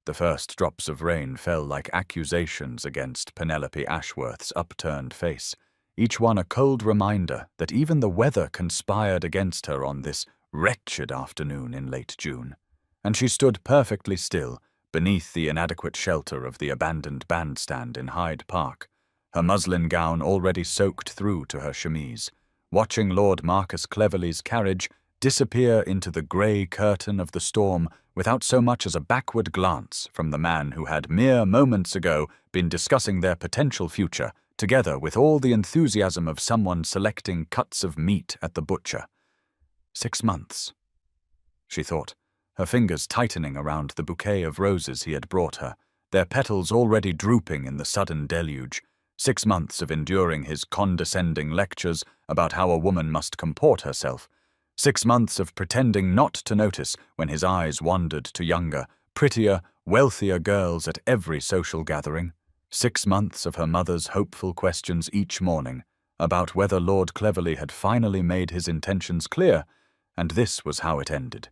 The first drops of rain fell like accusations against Penelope Ashworth's upturned face, each one a cold reminder that even the weather conspired against her on this wretched afternoon in late June. And she stood perfectly still, beneath the inadequate shelter of the abandoned bandstand in Hyde Park, her muslin gown already soaked through to her chemise, watching Lord Marcus Cleverley's carriage disappear into the grey curtain of the storm without so much as a backward glance from the man who had mere moments ago been discussing their potential future, together with all the enthusiasm of someone selecting cuts of meat at the butcher. 6 months, she thought, her fingers tightening around the bouquet of roses he had brought her, their petals already drooping in the sudden deluge. 6 months of enduring his condescending lectures about how a woman must comport herself. 6 months of pretending not to notice when his eyes wandered to younger, prettier, wealthier girls at every social gathering. 6 months of her mother's hopeful questions each morning about whether Lord Cleverley had finally made his intentions clear, and this was how it ended,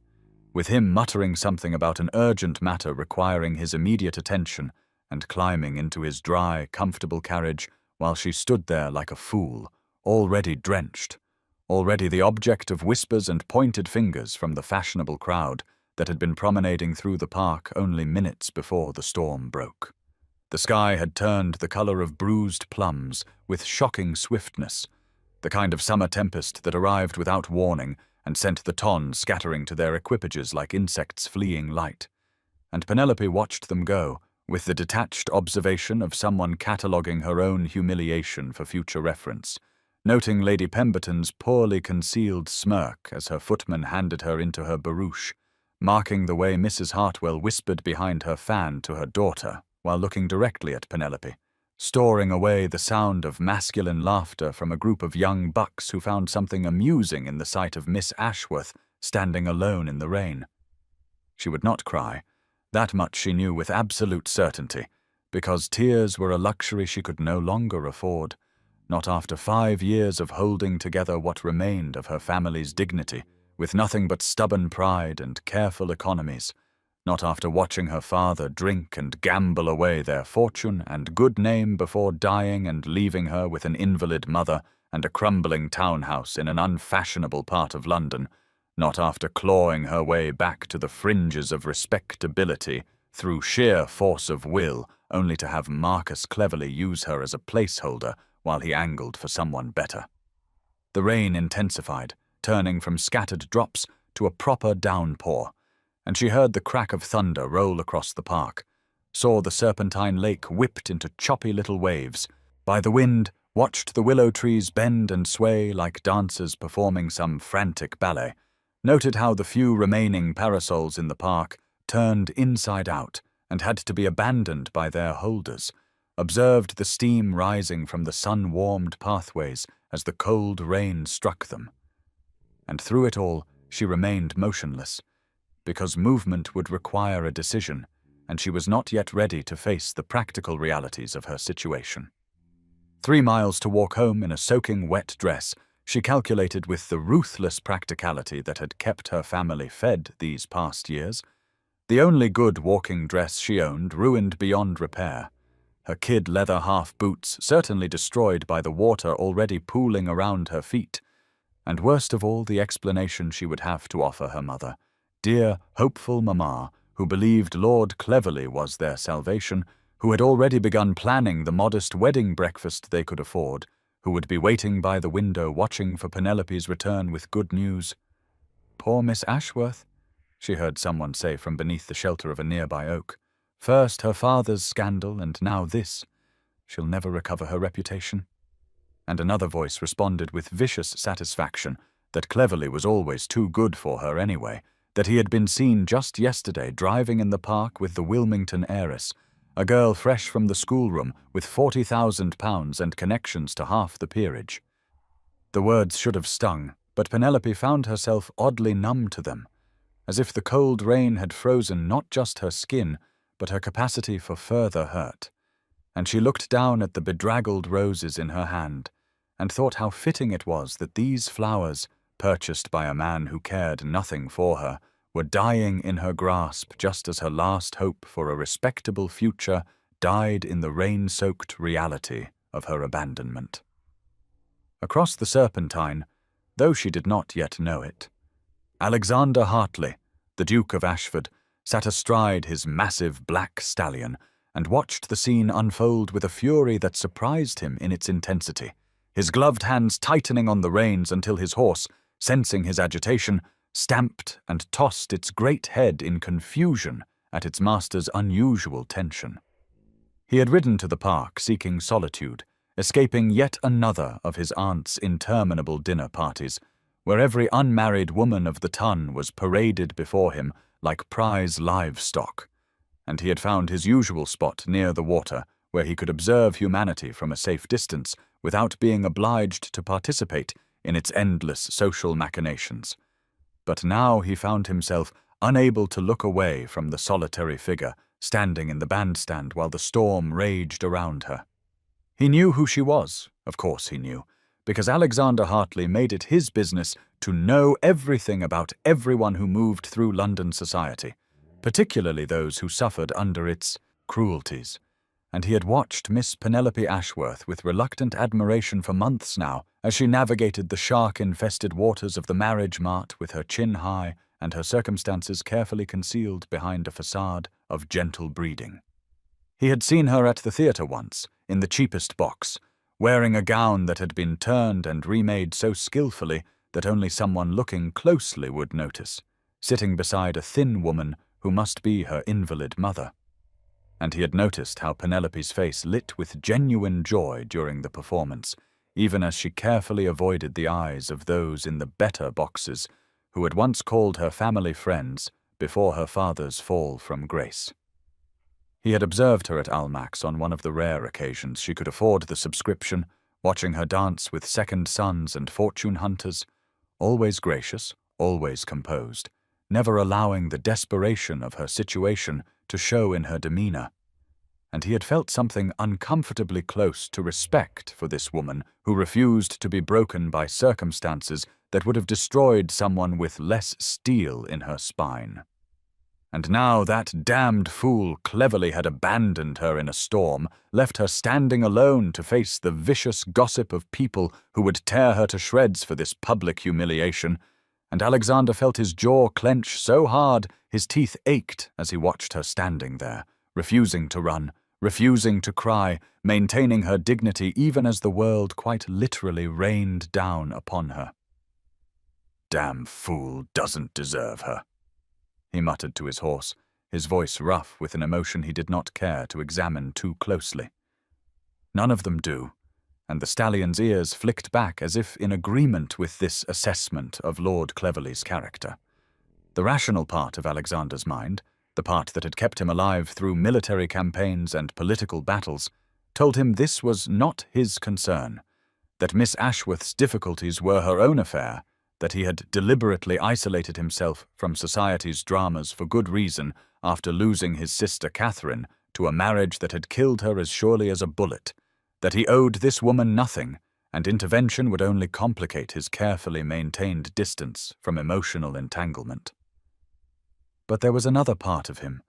with him muttering something about an urgent matter requiring his immediate attention and climbing into his dry, comfortable carriage while she stood there like a fool, already drenched, already the object of whispers and pointed fingers from the fashionable crowd that had been promenading through the park only minutes before the storm broke. The sky had turned the color of bruised plums with shocking swiftness, the kind of summer tempest that arrived without warning and sent the ton scattering to their equipages like insects fleeing light. And Penelope watched them go, with the detached observation of someone cataloguing her own humiliation for future reference, noting Lady Pemberton's poorly concealed smirk as her footman handed her into her barouche, marking the way Mrs. Hartwell whispered behind her fan to her daughter while looking directly at Penelope, storing away the sound of masculine laughter from a group of young bucks who found something amusing in the sight of Miss Ashworth standing alone in the rain. She would not cry. That much she knew with absolute certainty, because tears were a luxury she could no longer afford, not after 5 years of holding together what remained of her family's dignity, with nothing but stubborn pride and careful economies, not after watching her father drink and gamble away their fortune and good name before dying and leaving her with an invalid mother and a crumbling townhouse in an unfashionable part of London, not after clawing her way back to the fringes of respectability through sheer force of will, only to have Marcus Cleverley use her as a placeholder while he angled for someone better. The rain intensified, turning from scattered drops to a proper downpour, and she heard the crack of thunder roll across the park, saw the serpentine lake whipped into choppy little waves by the wind, watched the willow trees bend and sway like dancers performing some frantic ballet, noted how the few remaining parasols in the park turned inside out and had to be abandoned by their holders, observed the steam rising from the sun-warmed pathways as the cold rain struck them. And through it all, she remained motionless, because movement would require a decision, and she was not yet ready to face the practical realities of her situation. 3 miles to walk home in a soaking wet dress, she calculated with the ruthless practicality that had kept her family fed these past years. The only good walking dress she owned ruined beyond repair, her kid leather half-boots certainly destroyed by the water already pooling around her feet, and worst of all the explanation she would have to offer her mother, dear, hopeful mamma, who believed Lord Cleverley was their salvation, who had already begun planning the modest wedding breakfast they could afford, who would be waiting by the window watching for Penelope's return with good news. "Poor Miss Ashworth," she heard someone say from beneath the shelter of a nearby oak. "First her father's scandal, and now this. She'll never recover her reputation." And another voice responded with vicious satisfaction that Cleverley was always too good for her anyway, that he had been seen just yesterday driving in the park with the Wilmington heiress, a girl fresh from the schoolroom with £40,000 and connections to half the peerage. The words should have stung, but Penelope found herself oddly numb to them, as if the cold rain had frozen not just her skin, but her capacity for further hurt. And she looked down at the bedraggled roses in her hand, and thought how fitting it was that these flowers, purchased by a man who cared nothing for her, were dying in her grasp just as her last hope for a respectable future died in the rain-soaked reality of her abandonment. Across the Serpentine, though she did not yet know it, Alexander Hartley, the Duke of Ashford, sat astride his massive black stallion and watched the scene unfold with a fury that surprised him in its intensity, his gloved hands tightening on the reins until his horse, sensing his agitation, stamped and tossed its great head in confusion at its master's unusual tension. He had ridden to the park seeking solitude, escaping yet another of his aunt's interminable dinner parties, where every unmarried woman of the ton was paraded before him like prize livestock, and he had found his usual spot near the water where he could observe humanity from a safe distance without being obliged to participate in its endless social machinations. But now he found himself unable to look away from the solitary figure standing in the bandstand while the storm raged around her. He knew who she was, of course he knew, because Alexander Hartley made it his business to know everything about everyone who moved through London society, particularly those who suffered under its cruelties. And he had watched Miss Penelope Ashworth with reluctant admiration for months now as she navigated the shark-infested waters of the marriage mart with her chin high and her circumstances carefully concealed behind a facade of gentle breeding. He had seen her at the theatre once, in the cheapest box, wearing a gown that had been turned and remade so skillfully that only someone looking closely would notice, sitting beside a thin woman who must be her invalid mother. And he had noticed how Penelope's face lit with genuine joy during the performance, even as she carefully avoided the eyes of those in the better boxes who had once called her family friends before her father's fall from grace. He had observed her at Almack's on one of the rare occasions she could afford the subscription, watching her dance with second sons and fortune hunters, always gracious, always composed, never allowing the desperation of her situation to show in her demeanor. And he had felt something uncomfortably close to respect for this woman who refused to be broken by circumstances that would have destroyed someone with less steel in her spine. And now that damned fool cleverly had abandoned her in a storm, left her standing alone to face the vicious gossip of people who would tear her to shreds for this public humiliation, and Alexander felt his jaw clench so hard his teeth ached as he watched her standing there, refusing to run, refusing to cry, maintaining her dignity even as the world quite literally rained down upon her. "Damn fool doesn't deserve her," he muttered to his horse, his voice rough with an emotion he did not care to examine too closely. None of them do, and the stallion's ears flicked back as if in agreement with this assessment of Lord Cleverley's character. The rational part of Alexander's mind, the part that had kept him alive through military campaigns and political battles, told him this was not his concern, that Miss Ashworth's difficulties were her own affair, that he had deliberately isolated himself from society's dramas for good reason after losing his sister Catherine to a marriage that had killed her as surely as a bullet, that he owed this woman nothing, and intervention would only complicate his carefully maintained distance from emotional entanglement. But there was another part of him,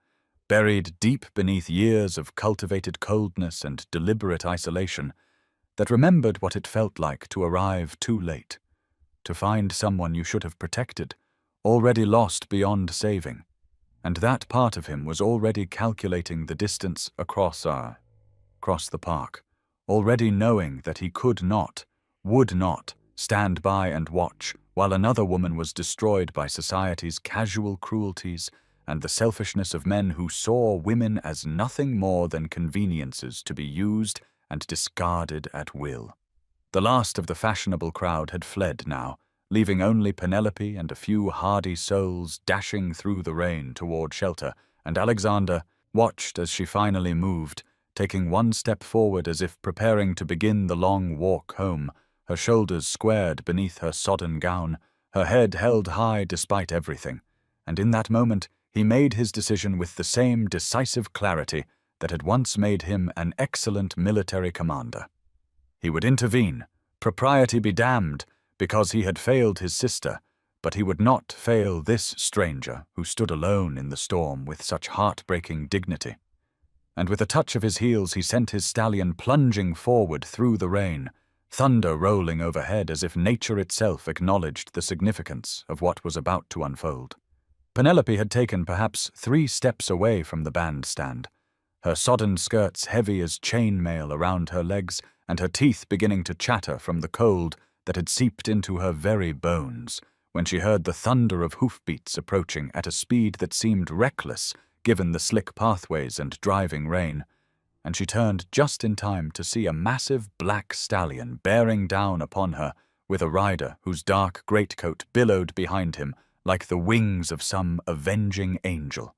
buried deep beneath years of cultivated coldness and deliberate isolation, that remembered what it felt like to arrive too late, to find someone you should have protected, already lost beyond saving, and that part of him was already calculating the distance across the park, already knowing that he could not, would not, stand by and watch while another woman was destroyed by society's casual cruelties and the selfishness of men who saw women as nothing more than conveniences to be used and discarded at will. The last of the fashionable crowd had fled now, leaving only Penelope and a few hardy souls dashing through the rain toward shelter, and Alexander watched as she finally moved, taking one step forward as if preparing to begin the long walk home, her shoulders squared beneath her sodden gown, her head held high despite everything, and in that moment he made his decision with the same decisive clarity that had once made him an excellent military commander. He would intervene, propriety be damned, because he had failed his sister, but he would not fail this stranger who stood alone in the storm with such heartbreaking dignity. And with a touch of his heels he sent his stallion plunging forward through the rain, thunder rolling overhead as if nature itself acknowledged the significance of what was about to unfold. Penelope had taken perhaps 3 steps away from the bandstand, her sodden skirts heavy as chainmail around her legs and her teeth beginning to chatter from the cold that had seeped into her very bones, when she heard the thunder of hoofbeats approaching at a speed that seemed reckless given the slick pathways and driving rain, and she turned just in time to see a massive black stallion bearing down upon her with a rider whose dark greatcoat billowed behind him like the wings of some avenging angel.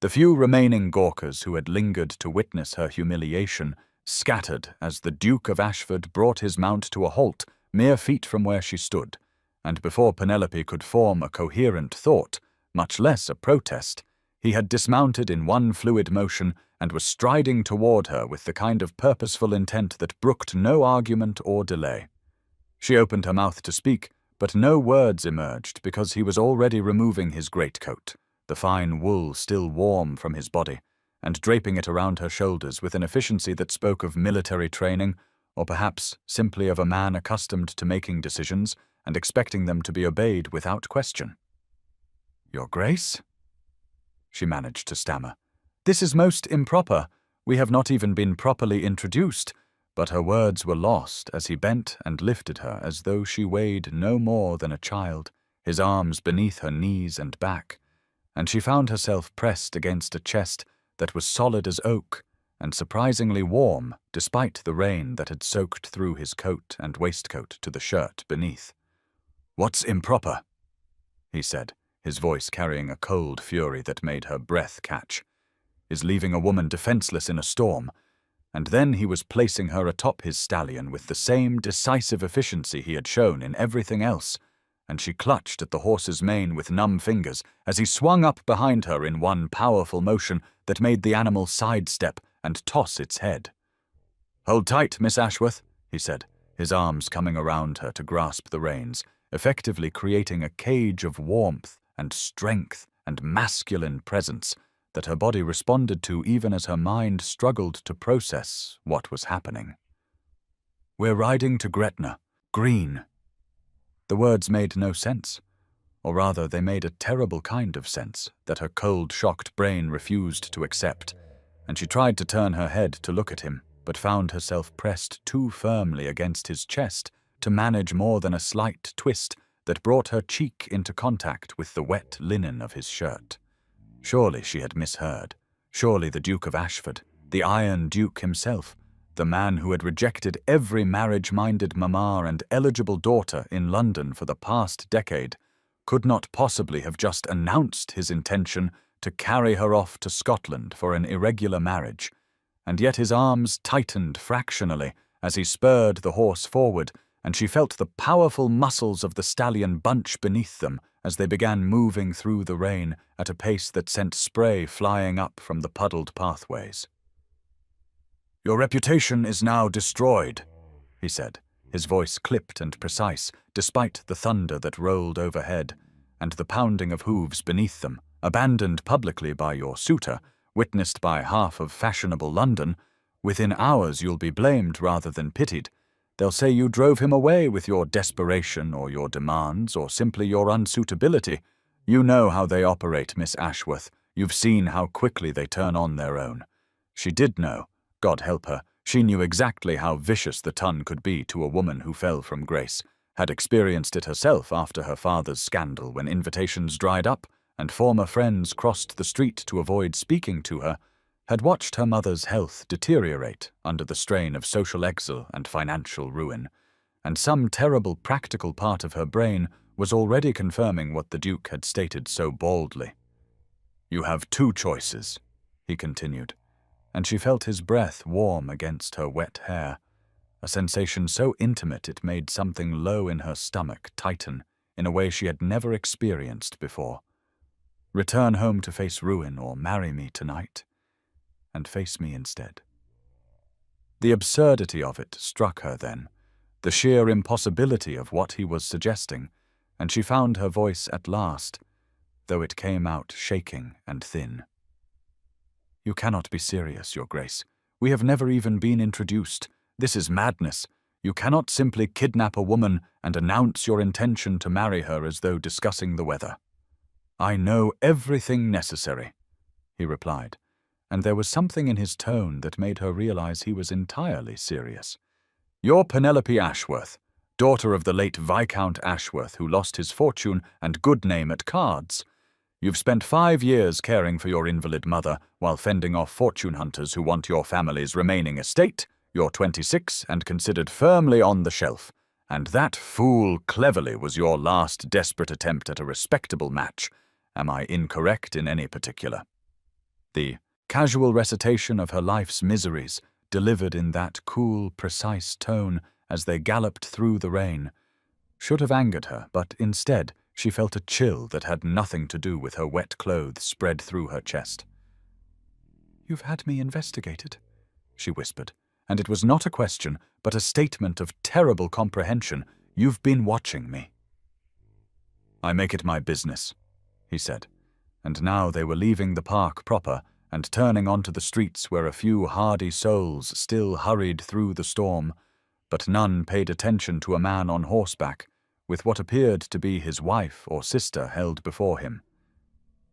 The few remaining Gawkers who had lingered to witness her humiliation scattered as the Duke of Ashford brought his mount to a halt mere feet from where she stood, and before Penelope could form a coherent thought, much less a protest, he had dismounted in one fluid motion and was striding toward her with the kind of purposeful intent that brooked no argument or delay. She opened her mouth to speak, but no words emerged because he was already removing his greatcoat, the fine wool still warm from his body, and draping it around her shoulders with an efficiency that spoke of military training, or perhaps simply of a man accustomed to making decisions and expecting them to be obeyed without question. "Your Grace?" she managed to stammer. "This is most improper. We have not even been properly introduced." But her words were lost as he bent and lifted her as though she weighed no more than a child, his arms beneath her knees and back, and she found herself pressed against a chest that was solid as oak and surprisingly warm despite the rain that had soaked through his coat and waistcoat to the shirt beneath. "What's improper?" he said, his voice carrying a cold fury that made her breath catch. "Is leaving a woman defenseless in a storm." And then he was placing her atop his stallion with the same decisive efficiency he had shown in everything else, and she clutched at the horse's mane with numb fingers as he swung up behind her in one powerful motion that made the animal sidestep and toss its head. "Hold tight, Miss Ashworth," he said, his arms coming around her to grasp the reins, effectively creating a cage of warmth and strength and masculine presence that her body responded to even as her mind struggled to process what was happening. "We're riding to Gretna Green." The words made no sense, or rather they made a terrible kind of sense that her cold, shocked brain refused to accept, and she tried to turn her head to look at him, but found herself pressed too firmly against his chest to manage more than a slight twist that brought her cheek into contact with the wet linen of his shirt. Surely she had misheard. Surely the Duke of Ashford, the Iron Duke himself, the man who had rejected every marriage-minded mamma and eligible daughter in London for the past decade, could not possibly have just announced his intention to carry her off to Scotland for an irregular marriage, and yet his arms tightened fractionally as he spurred the horse forward, and she felt the powerful muscles of the stallion bunch beneath them as they began moving through the rain at a pace that sent spray flying up from the puddled pathways. "Your reputation is now destroyed," he said, his voice clipped and precise, despite the thunder that rolled overhead, and the pounding of hooves beneath them, abandoned publicly by your suitor, witnessed by half of fashionable London. Within hours you'll be blamed rather than pitied. They'll say you drove him away with your desperation or your demands or simply your unsuitability. You know how they operate, Miss Ashworth. You've seen how quickly they turn on their own. She did know. God help her. She knew exactly how vicious the tongue could be to a woman who fell from grace, had experienced it herself after her father's scandal when invitations dried up and former friends crossed the street to avoid speaking to her, had watched her mother's health deteriorate under the strain of social exile and financial ruin, and some terrible practical part of her brain was already confirming what the Duke had stated so baldly. "You have 2 choices," he continued, and she felt his breath warm against her wet hair, a sensation so intimate it made something low in her stomach tighten in a way she had never experienced before. "Return home to face ruin or marry me tonight, and face me instead." The absurdity of it struck her then, the sheer impossibility of what he was suggesting, and she found her voice at last, though it came out shaking and thin. "You cannot be serious, Your Grace. We have never even been introduced. This is madness. You cannot simply kidnap a woman and announce your intention to marry her as though discussing the weather." "I know everything necessary," he replied, and there was something in his tone that made her realize he was entirely serious. "You're Penelope Ashworth, daughter of the late Viscount Ashworth, who lost his fortune and good name at cards. You've spent 5 years caring for your invalid mother while fending off fortune hunters who want your family's remaining estate. You're 26 and considered firmly on the shelf. And that fool Cleverly was your last desperate attempt at a respectable match. Am I incorrect in any particular?" The casual recitation of her life's miseries, delivered in that cool, precise tone as they galloped through the rain, should have angered her, but instead she felt a chill that had nothing to do with her wet clothes spread through her chest. "You've had me investigated," she whispered, and it was not a question, but a statement of terrible comprehension. "You've been watching me." "I make it my business," he said, and now they were leaving the park proper and turning onto the streets where a few hardy souls still hurried through the storm, but none paid attention to a man on horseback, with what appeared to be his wife or sister held before him.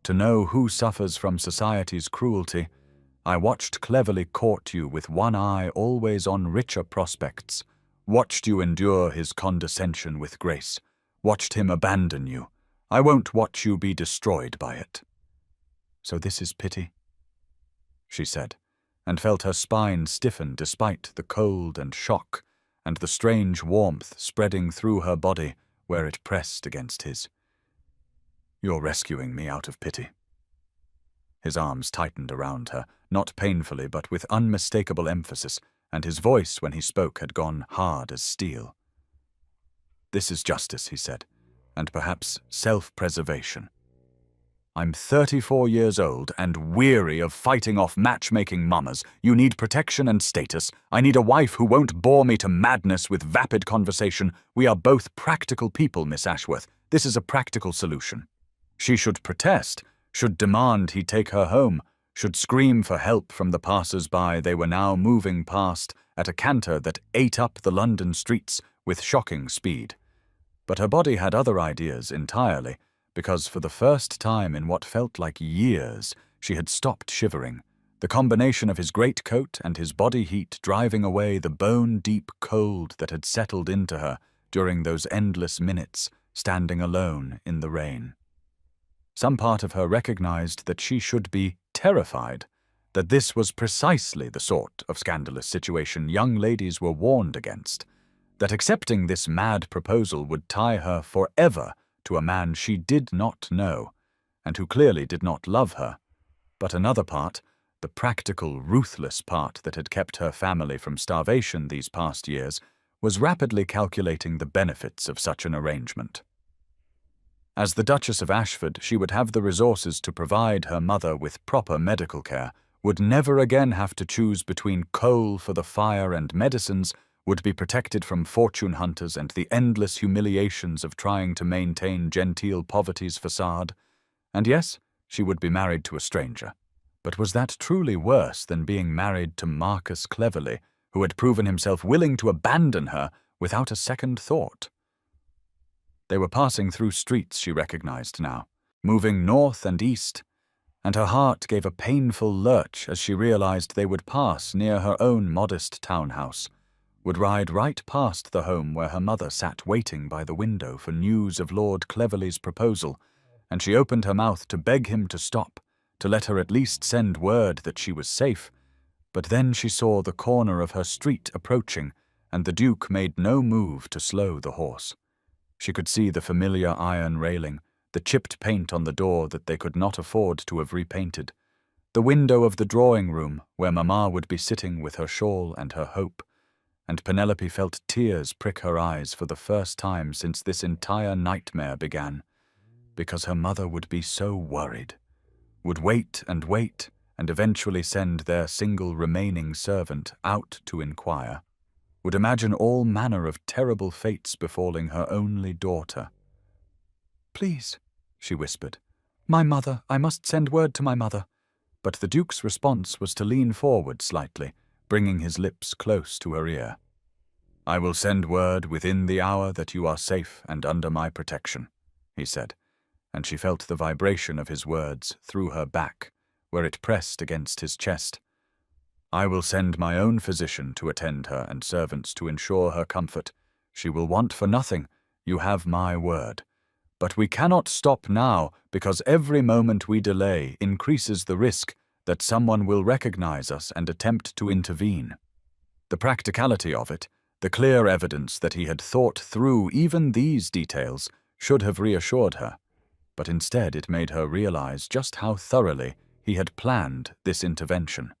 To know who suffers from society's cruelty, I watched Cleverly court you with one eye always on richer prospects, watched you endure his condescension with grace, watched him abandon you. I won't watch you be destroyed by it." "So this is pity?" she said, and felt her spine stiffen despite the cold and shock and the strange warmth spreading through her body where it pressed against his. "You're rescuing me out of pity." His arms tightened around her, not painfully but with unmistakable emphasis, and his voice when he spoke had gone hard as steel. "This is justice," he said, "and perhaps self-preservation. I'm 34 years old and weary of fighting off matchmaking mamas. You need protection and status. I need a wife who won't bore me to madness with vapid conversation. We are both practical people, Miss Ashworth. This is a practical solution." She should protest, should demand he take her home, should scream for help from the passers-by they were now moving past at a canter that ate up the London streets with shocking speed. But her body had other ideas entirely, because for the first time in what felt like years, she had stopped shivering, the combination of his greatcoat and his body heat driving away the bone-deep cold that had settled into her during those endless minutes, standing alone in the rain. Some part of her recognized that she should be terrified, that this was precisely the sort of scandalous situation young ladies were warned against, that accepting this mad proposal would tie her forever to a man she did not know, and who clearly did not love her. But another part, the practical, ruthless part that had kept her family from starvation these past years, was rapidly calculating the benefits of such an arrangement. As the Duchess of Ashford, she would have the resources to provide her mother with proper medical care, would never again have to choose between coal for the fire and medicines, would be protected from fortune hunters and the endless humiliations of trying to maintain genteel poverty's facade. And yes, she would be married to a stranger. But was that truly worse than being married to Marcus Cleverly, who had proven himself willing to abandon her without a second thought? They were passing through streets she recognized now, moving north and east, and her heart gave a painful lurch as she realized they would pass near her own modest townhouse, would ride right past the home where her mother sat waiting by the window for news of Lord Cleverly's proposal, and she opened her mouth to beg him to stop, to let her at least send word that she was safe. But then she saw the corner of her street approaching, and the Duke made no move to slow the horse. She could see the familiar iron railing, the chipped paint on the door that they could not afford to have repainted, the window of the drawing-room where Mamma would be sitting with her shawl and her hope, and Penelope felt tears prick her eyes for the first time since this entire nightmare began, because her mother would be so worried, would wait, and eventually send their single remaining servant out to inquire, would imagine all manner of terrible fates befalling her only daughter. "Please," she whispered. "My mother, I must send word to my mother." But the Duke's response was to lean forward slightly, bringing his lips close to her ear. "I will send word within the hour that you are safe and under my protection," he said, and she felt the vibration of his words through her back, where it pressed against his chest. "I will send my own physician to attend her and servants to ensure her comfort. She will want for nothing, you have my word. But we cannot stop now, because every moment we delay increases the risk that someone will recognize us and attempt to intervene." The practicality of it, the clear evidence that he had thought through even these details, should have reassured her, but instead it made her realize just how thoroughly he had planned this intervention.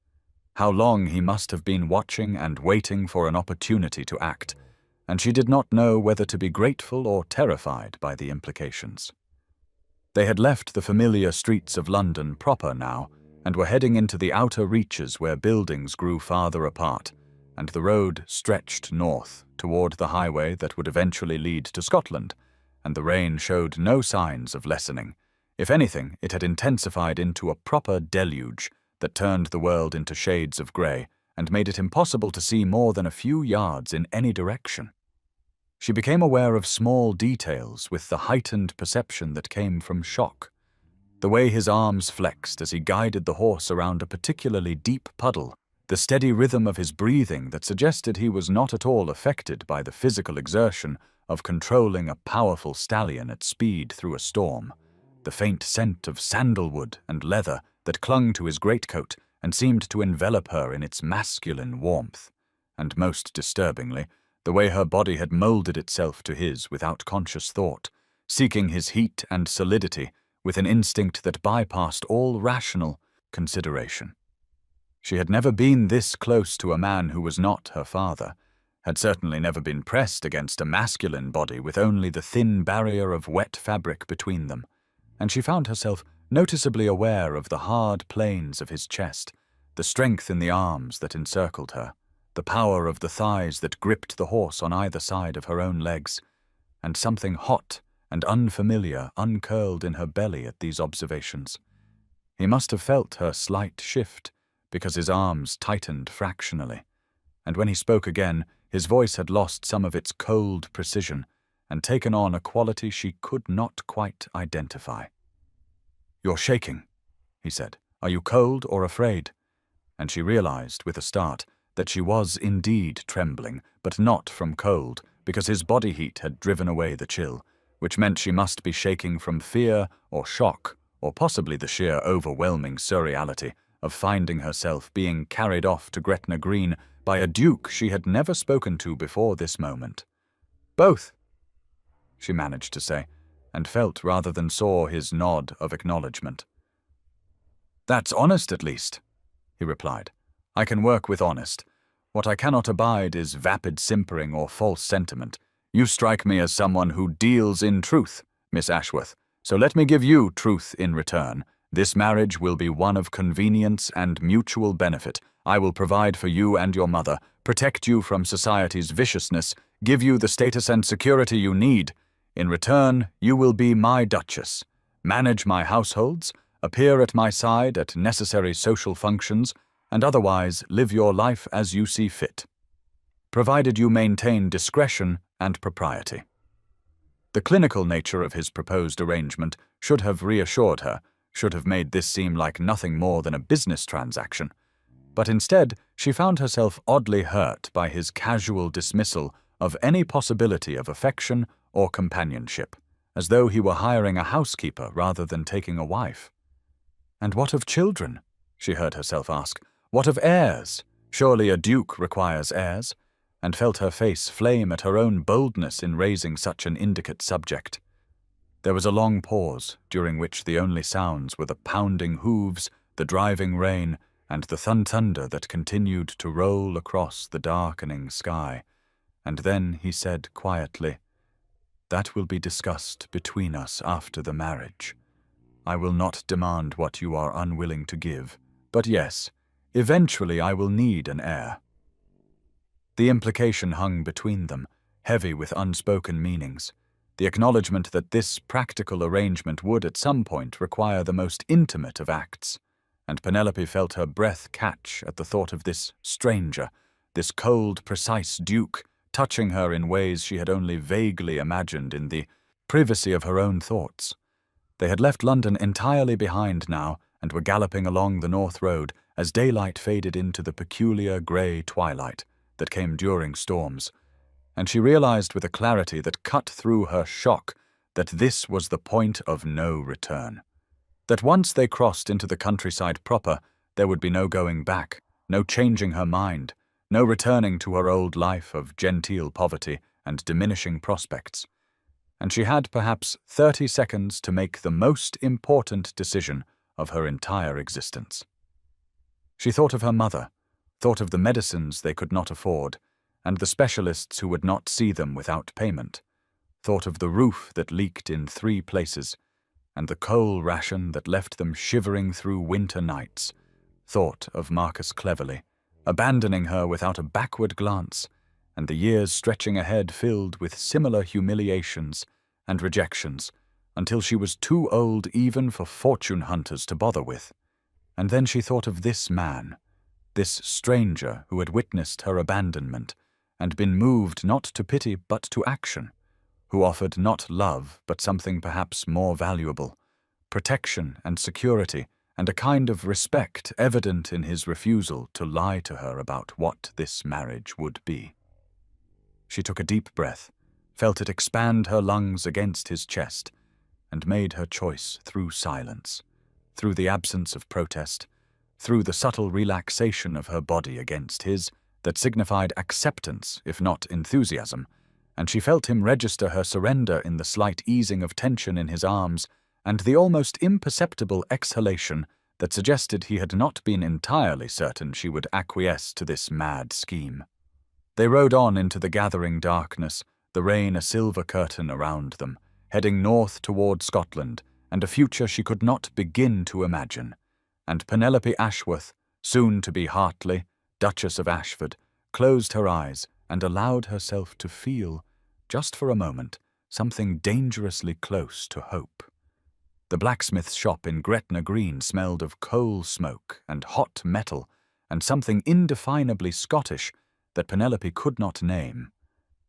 How long he must have been watching and waiting for an opportunity to act, and she did not know whether to be grateful or terrified by the implications. They had left the familiar streets of London proper now, and were heading into the outer reaches where buildings grew farther apart, and the road stretched north toward the highway that would eventually lead to Scotland, and the rain showed no signs of lessening. If anything, it had intensified into a proper deluge that turned the world into shades of grey and made it impossible to see more than a few yards in any direction. She became aware of small details with the heightened perception that came from shock. The way his arms flexed as he guided the horse around a particularly deep puddle, the steady rhythm of his breathing that suggested he was not at all affected by the physical exertion of controlling a powerful stallion at speed through a storm, the faint scent of sandalwood and leather that clung to his greatcoat and seemed to envelop her in its masculine warmth, and most disturbingly, the way her body had molded itself to his without conscious thought, seeking his heat and solidity with an instinct that bypassed all rational consideration. She had never been this close to a man who was not her father, had certainly never been pressed against a masculine body with only the thin barrier of wet fabric between them, and she found herself noticeably aware of the hard planes of his chest, the strength in the arms that encircled her, the power of the thighs that gripped the horse on either side of her own legs, and something hot and unfamiliar uncurled in her belly at these observations. He must have felt her slight shift, because his arms tightened fractionally, and when he spoke again, his voice had lost some of its cold precision and taken on a quality she could not quite identify. "You're shaking," he said. "Are you cold or afraid?" And she realized, with a start, that she was indeed trembling, but not from cold, because his body heat had driven away the chill, which meant she must be shaking from fear or shock, or possibly the sheer overwhelming surreality of finding herself being carried off to Gretna Green by a duke she had never spoken to before this moment. "Both," she managed to say, and felt rather than saw his nod of acknowledgement. "That's honest, at least," he replied. "I can work with honest. What I cannot abide is vapid simpering or false sentiment. You strike me as someone who deals in truth, Miss Ashworth, so let me give you truth in return. This marriage will be one of convenience and mutual benefit. I will provide for you and your mother, protect you from society's viciousness, give you the status and security you need. In return, you will be my duchess, manage my households, appear at my side at necessary social functions, and otherwise live your life as you see fit, provided you maintain discretion and propriety." The clinical nature of his proposed arrangement should have reassured her, should have made this seem like nothing more than a business transaction. But instead, she found herself oddly hurt by his casual dismissal of any possibility of affection or companionship, as though he were hiring a housekeeper rather than taking a wife. "And what of children?" she heard herself ask. "What of heirs? Surely a duke requires heirs," and felt her face flame at her own boldness in raising such an indelicate subject. There was a long pause, during which the only sounds were the pounding hooves, the driving rain, and the thunder that continued to roll across the darkening sky, and then he said quietly, "That will be discussed between us after the marriage. I will not demand what you are unwilling to give, but yes, eventually I will need an heir." The implication hung between them, heavy with unspoken meanings, the acknowledgement that this practical arrangement would at some point require the most intimate of acts, and Penelope felt her breath catch at the thought of this stranger, this cold, precise duke, touching her in ways she had only vaguely imagined in the privacy of her own thoughts. They had left London entirely behind now and were galloping along the North Road as daylight faded into the peculiar grey twilight that came during storms, and she realized with a clarity that cut through her shock that this was the point of no return. That once they crossed into the countryside proper, there would be no going back, no changing her mind, no returning to her old life of genteel poverty and diminishing prospects. And she had perhaps 30 seconds to make the most important decision of her entire existence. She thought of her mother, thought of the medicines they could not afford, and the specialists who would not see them without payment, thought of the roof that leaked in 3 places, and the coal ration that left them shivering through winter nights, thought of Marcus Cleverley, abandoning her without a backward glance, and the years stretching ahead filled with similar humiliations and rejections, until she was too old even for fortune hunters to bother with. And then she thought of this man, this stranger who had witnessed her abandonment and been moved not to pity but to action, who offered not love but something perhaps more valuable, protection and security, and a kind of respect evident in his refusal to lie to her about what this marriage would be. She took a deep breath, felt it expand her lungs against his chest, and made her choice through silence, through the absence of protest, through the subtle relaxation of her body against his that signified acceptance if not enthusiasm, and she felt him register her surrender in the slight easing of tension in his arms and the almost imperceptible exhalation that suggested he had not been entirely certain she would acquiesce to this mad scheme. They rode on into the gathering darkness, the rain a silver curtain around them, heading north toward Scotland and a future she could not begin to imagine, and Penelope Ashworth, soon to be Hartley, Duchess of Ashford, closed her eyes and allowed herself to feel, just for a moment, something dangerously close to hope. The blacksmith's shop in Gretna Green smelled of coal smoke and hot metal and something indefinably Scottish that Penelope could not name,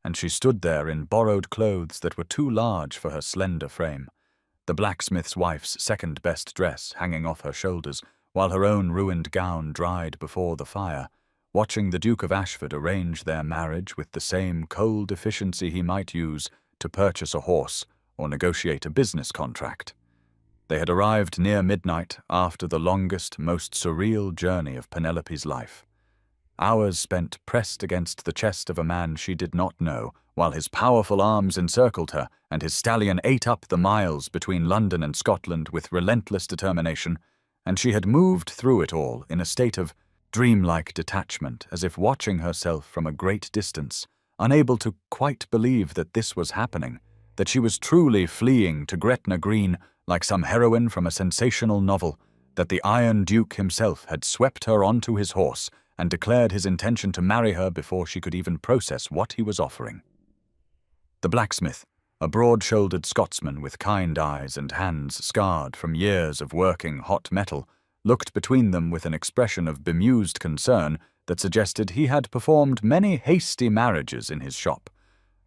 and she stood there in borrowed clothes that were too large for her slender frame, the blacksmith's wife's second-best dress hanging off her shoulders, while her own ruined gown dried before the fire, watching the Duke of Ashford arrange their marriage with the same cold efficiency he might use to purchase a horse or negotiate a business contract. They had arrived near midnight after the longest, most surreal journey of Penelope's life. Hours spent pressed against the chest of a man she did not know, while his powerful arms encircled her and his stallion ate up the miles between London and Scotland with relentless determination, and she had moved through it all in a state of dreamlike detachment, as if watching herself from a great distance, unable to quite believe that this was happening, that she was truly fleeing to Gretna Green like some heroine from a sensational novel, that the Iron Duke himself had swept her onto his horse and declared his intention to marry her before she could even process what he was offering. The blacksmith, a broad-shouldered Scotsman with kind eyes and hands scarred from years of working hot metal, looked between them with an expression of bemused concern that suggested he had performed many hasty marriages in his shop,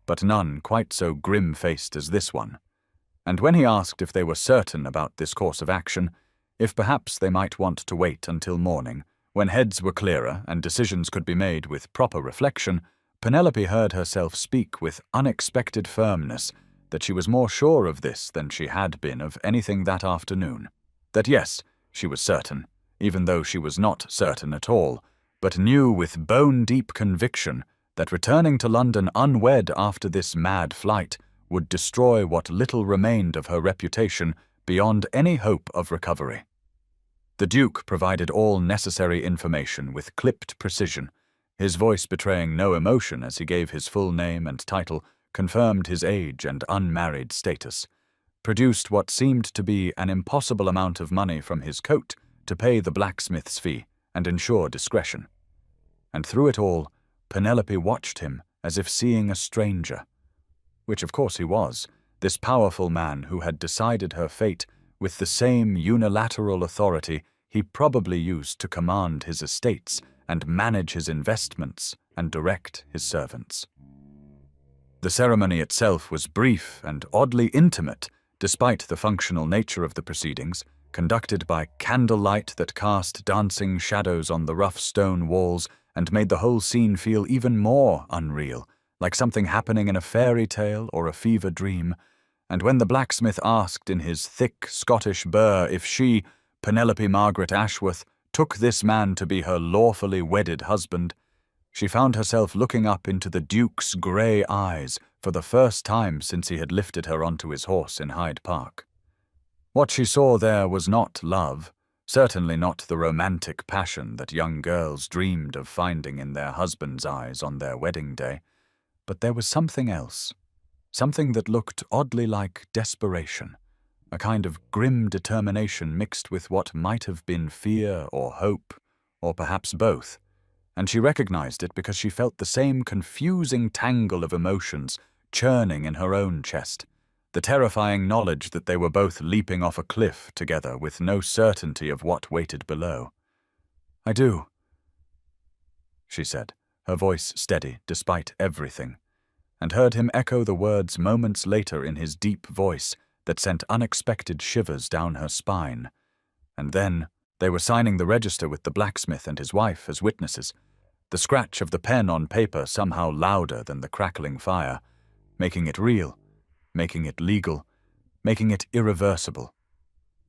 but none quite so grim-faced as this one. And when he asked if they were certain about this course of action, if perhaps they might want to wait until morning, when heads were clearer and decisions could be made with proper reflection, Penelope heard herself speak with unexpected firmness that she was more sure of this than she had been of anything that afternoon. That yes, she was certain, even though she was not certain at all, but knew with bone-deep conviction that returning to London unwed after this mad flight would destroy what little remained of her reputation beyond any hope of recovery. The Duke provided all necessary information with clipped precision, his voice betraying no emotion as he gave his full name and title, confirmed his age and unmarried status, produced what seemed to be an impossible amount of money from his coat to pay the blacksmith's fee and ensure discretion. And through it all, Penelope watched him as if seeing a stranger, which of course he was, this powerful man who had decided her fate with the same unilateral authority he probably used to command his estates and manage his investments and direct his servants. The ceremony itself was brief and oddly intimate, despite the functional nature of the proceedings, conducted by candlelight that cast dancing shadows on the rough stone walls and made the whole scene feel even more unreal, like something happening in a fairy tale or a fever dream. And when the blacksmith asked in his thick Scottish burr if she, Penelope Margaret Ashworth, took this man to be her lawfully wedded husband, she found herself looking up into the Duke's grey eyes for the first time since he had lifted her onto his horse in Hyde Park. What she saw there was not love, certainly not the romantic passion that young girls dreamed of finding in their husbands' eyes on their wedding day, but there was something else, something that looked oddly like desperation, a kind of grim determination mixed with what might have been fear or hope, or perhaps both, and she recognized it because she felt the same confusing tangle of emotions churning in her own chest, the terrifying knowledge that they were both leaping off a cliff together with no certainty of what waited below. "I do," she said, her voice steady despite everything, and heard him echo the words moments later in his deep voice that sent unexpected shivers down her spine. And then they were signing the register with the blacksmith and his wife as witnesses, the scratch of the pen on paper somehow louder than the crackling fire, making it real, making it legal, making it irreversible.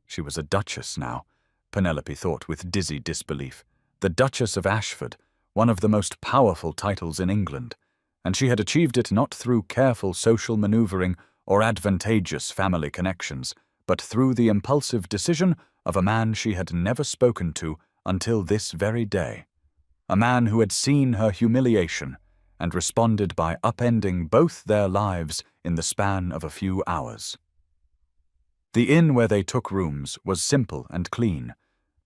She was a duchess now, Penelope thought with dizzy disbelief, the Duchess of Ashford, one of the most powerful titles in England, and she had achieved it not through careful social maneuvering or advantageous family connections, but through the impulsive decision of a man she had never spoken to until this very day, a man who had seen her humiliation and responded by upending both their lives in the span of a few hours. The inn where they took rooms was simple and clean,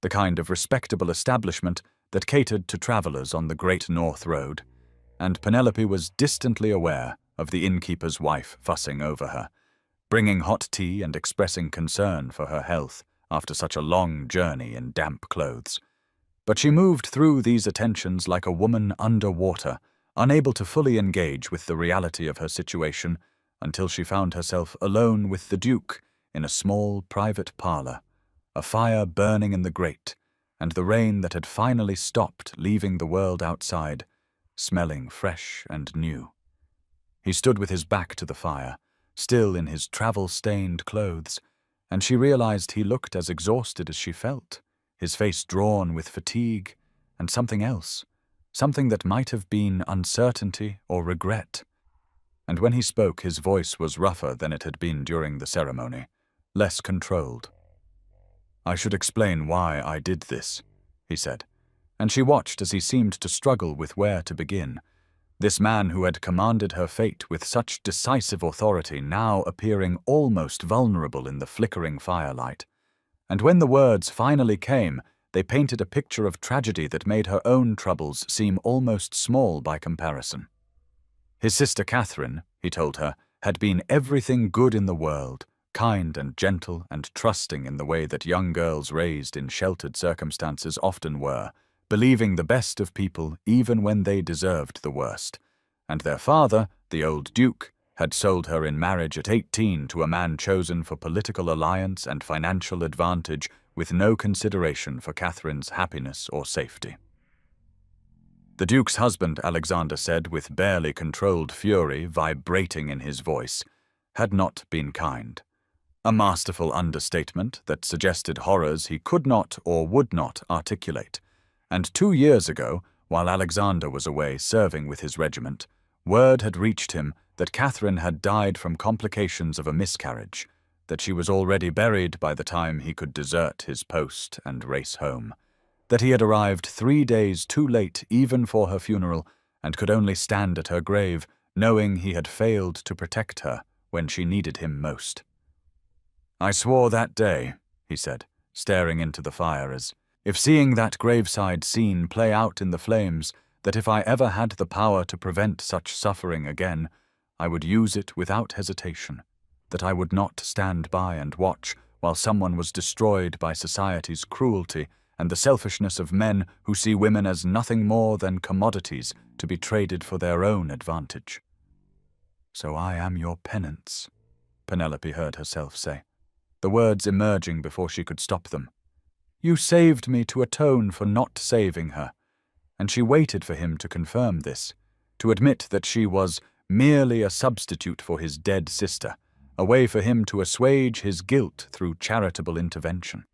the kind of respectable establishment that catered to travellers on the Great North Road, and Penelope was distantly aware of the innkeeper's wife fussing over her, bringing hot tea and expressing concern for her health after such a long journey in damp clothes. But she moved through these attentions like a woman under water, unable to fully engage with the reality of her situation until she found herself alone with the Duke in a small private parlour, a fire burning in the grate, and the rain that had finally stopped leaving the world outside, smelling fresh and new. He stood with his back to the fire, still in his travel-stained clothes, and she realized he looked as exhausted as she felt, his face drawn with fatigue and something else, something that might have been uncertainty or regret. And when he spoke, his voice was rougher than it had been during the ceremony, less controlled. "I should explain why I did this," he said, and she watched as he seemed to struggle with where to begin. This man who had commanded her fate with such decisive authority now appearing almost vulnerable in the flickering firelight. And when the words finally came, they painted a picture of tragedy that made her own troubles seem almost small by comparison. His sister Catherine, he told her, had been everything good in the world, kind and gentle and trusting in the way that young girls raised in sheltered circumstances often were, believing the best of people even when they deserved the worst. And their father, the old Duke, had sold her in marriage at 18 to a man chosen for political alliance and financial advantage with no consideration for Catherine's happiness or safety. The Duke's husband, Alexander said with barely controlled fury vibrating in his voice, had not been kind. A masterful understatement that suggested horrors he could not or would not articulate. And 2 years ago, while Alexander was away serving with his regiment, word had reached him that Catherine had died from complications of a miscarriage, that she was already buried by the time he could desert his post and race home, that he had arrived 3 days too late even for her funeral and could only stand at her grave, knowing he had failed to protect her when she needed him most. "I swore that day," he said, staring into the fire as, if seeing that graveside scene play out in the flames, that if I ever had the power to prevent such suffering again, I would use it without hesitation. that I would not stand by and watch while someone was destroyed by society's cruelty and the selfishness of men who see women as nothing more than commodities to be traded for their own advantage. So I am your penance, Penelope heard herself say, the words emerging before she could stop them. You saved me to atone for not saving her, and she waited for him to confirm this, to admit that she was merely a substitute for his dead sister, a way for him to assuage his guilt through charitable intervention.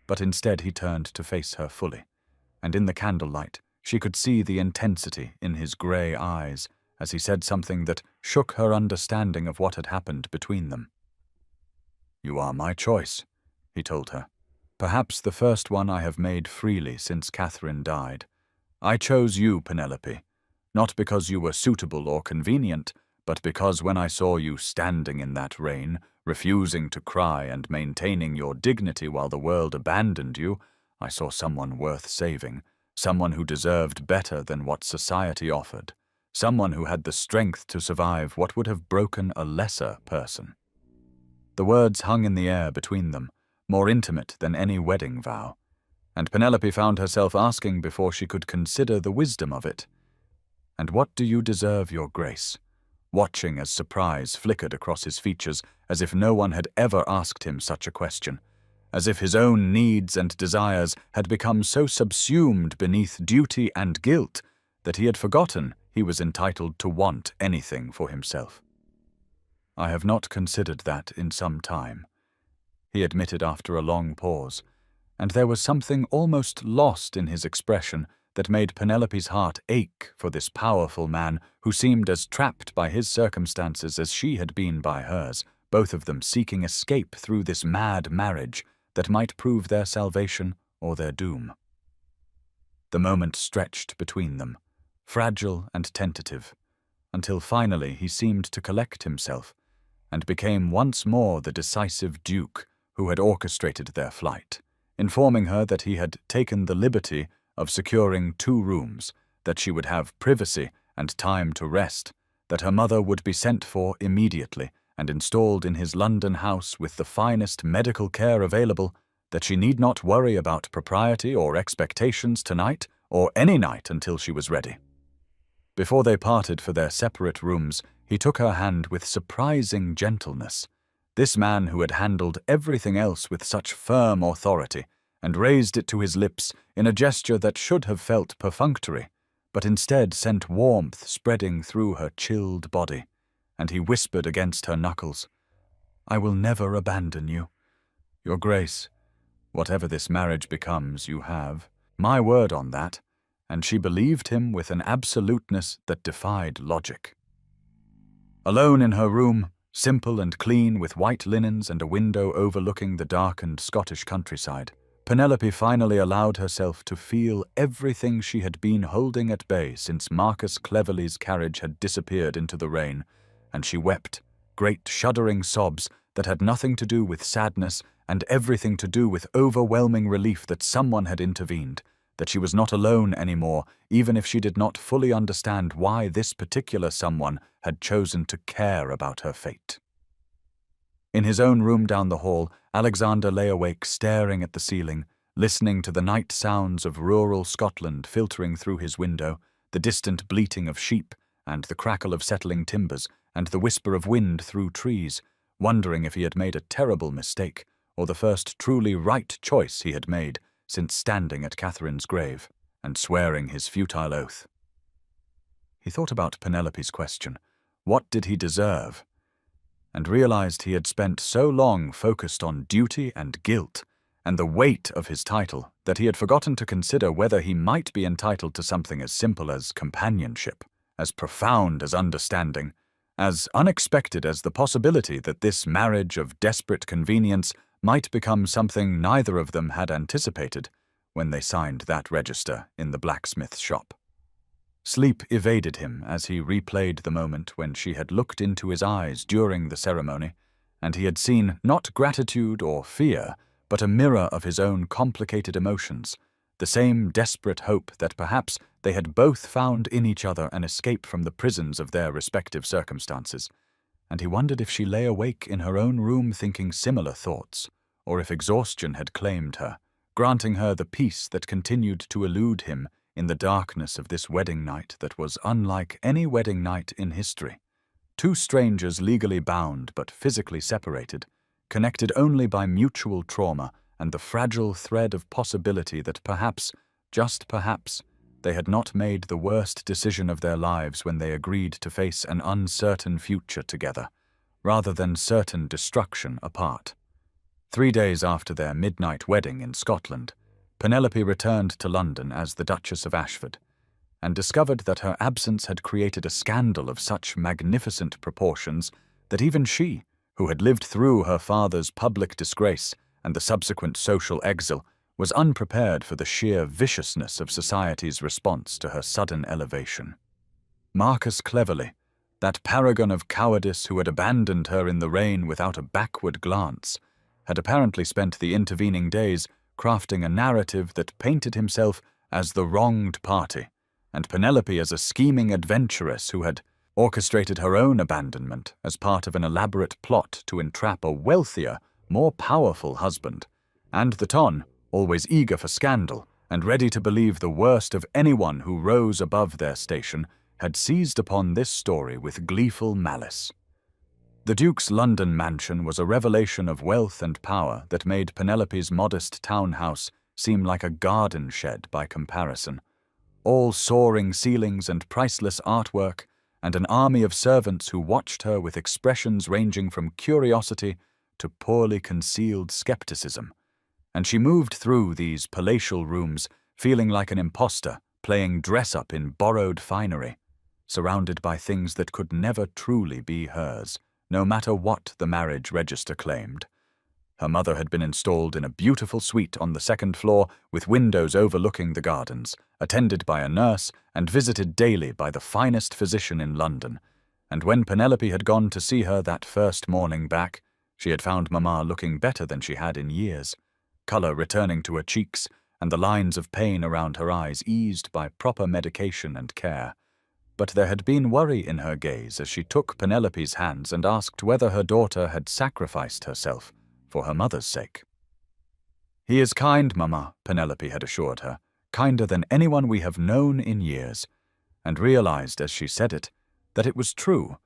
But instead he turned to face her fully, and in the candlelight she could see the intensity in his grey eyes as he said something that shook her understanding of what had happened between them. You are my choice, he told her. Perhaps the first one I have made freely since Catherine died. I chose you, Penelope, not because you were suitable or convenient, but because when I saw you standing in that rain, refusing to cry and maintaining your dignity while the world abandoned you, I saw someone worth saving, someone who deserved better than what society offered, someone who had the strength to survive what would have broken a lesser person. The words hung in the air between them, more intimate than any wedding vow, and Penelope found herself asking before she could consider the wisdom of it. And what do you deserve, your grace? Watching as surprise flickered across his features as if no one had ever asked him such a question, as if his own needs and desires had become so subsumed beneath duty and guilt that he had forgotten he was entitled to want anything for himself. I have not considered that in some time, he admitted after a long pause, and there was something almost lost in his expression that made Penelope's heart ache for this powerful man who seemed as trapped by his circumstances as she had been by hers, both of them seeking escape through this mad marriage that might prove their salvation or their doom. The moment stretched between them, fragile and tentative, until finally he seemed to collect himself and became once more the decisive duke who had orchestrated their flight, informing her that he had taken the liberty of securing 2 rooms, that she would have privacy and time to rest, that her mother would be sent for immediately and installed in his London house with the finest medical care available, that she need not worry about propriety or expectations tonight or any night until she was ready. Before they parted for their separate rooms, he took her hand with surprising gentleness, this man who had handled everything else with such firm authority, and raised it to his lips in a gesture that should have felt perfunctory, but instead sent warmth spreading through her chilled body, and he whispered against her knuckles, I will never abandon you. Your Grace, whatever this marriage becomes, you have my word on that, and she believed him with an absoluteness that defied logic. Alone in her room, simple and clean with white linens and a window overlooking the darkened Scottish countryside, Penelope finally allowed herself to feel everything she had been holding at bay since Marcus Cleverley's carriage had disappeared into the rain, and she wept, great shuddering sobs that had nothing to do with sadness and everything to do with overwhelming relief that someone had intervened, that she was not alone anymore, even if she did not fully understand why this particular someone had chosen to care about her fate. In his own room down the hall, Alexander lay awake staring at the ceiling, listening to the night sounds of rural Scotland filtering through his window, the distant bleating of sheep and the crackle of settling timbers and the whisper of wind through trees, wondering if he had made a terrible mistake or the first truly right choice he had made since standing at Catherine's grave and swearing his futile oath. He thought about Penelope's question, what did he deserve? And realized he had spent so long focused on duty and guilt and the weight of his title that he had forgotten to consider whether he might be entitled to something as simple as companionship, as profound as understanding, as unexpected as the possibility that this marriage of desperate convenience might become something neither of them had anticipated when they signed that register in the blacksmith's shop. Sleep evaded him as he replayed the moment when she had looked into his eyes during the ceremony, and he had seen not gratitude or fear, but a mirror of his own complicated emotions, the same desperate hope that perhaps they had both found in each other an escape from the prisons of their respective circumstances, and he wondered if she lay awake in her own room thinking similar thoughts, or if exhaustion had claimed her, granting her the peace that continued to elude him in the darkness of this wedding night that was unlike any wedding night in history. Two strangers legally bound but physically separated, connected only by mutual trauma and the fragile thread of possibility that perhaps, just perhaps, they had not made the worst decision of their lives when they agreed to face an uncertain future together, rather than certain destruction apart. 3 days after their midnight wedding in Scotland, Penelope returned to London as the Duchess of Ashford, and discovered that her absence had created a scandal of such magnificent proportions that even she, who had lived through her father's public disgrace and the subsequent social exile, was unprepared for the sheer viciousness of society's response to her sudden elevation. Marcus Cleverly, that paragon of cowardice who had abandoned her in the rain without a backward glance, had apparently spent the intervening days crafting a narrative that painted himself as the wronged party, and Penelope as a scheming adventuress who had orchestrated her own abandonment as part of an elaborate plot to entrap a wealthier, more powerful husband, and the Ton, always eager for scandal and ready to believe the worst of anyone who rose above their station, had seized upon this story with gleeful malice. The Duke's London mansion was a revelation of wealth and power that made Penelope's modest townhouse seem like a garden shed by comparison. All soaring ceilings and priceless artwork, and an army of servants who watched her with expressions ranging from curiosity to poorly concealed skepticism. And she moved through these palatial rooms feeling like an imposter playing dress-up in borrowed finery, surrounded by things that could never truly be hers, no matter what the marriage register claimed. Her mother had been installed in a beautiful suite on the second floor with windows overlooking the gardens, attended by a nurse and visited daily by the finest physician in London. And when Penelope had gone to see her that first morning back, she had found Mamma looking better than she had in years, colour returning to her cheeks and the lines of pain around her eyes eased by proper medication and care. But there had been worry in her gaze as she took Penelope's hands and asked whether her daughter had sacrificed herself for her mother's sake. "He is kind, Mamma," Penelope had assured her, "kinder than anyone we have known in years," and realized as she said it that it was true,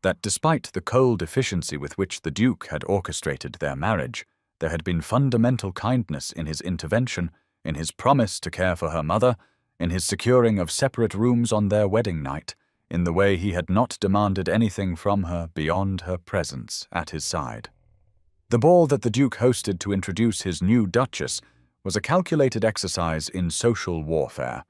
that despite the cold efficiency with which the Duke had orchestrated their marriage, there had been fundamental kindness in his intervention, in his promise to care for her mother, in his securing of separate rooms on their wedding night, in the way he had not demanded anything from her beyond her presence at his side. The ball that the Duke hosted to introduce his new Duchess was a calculated exercise in social warfare,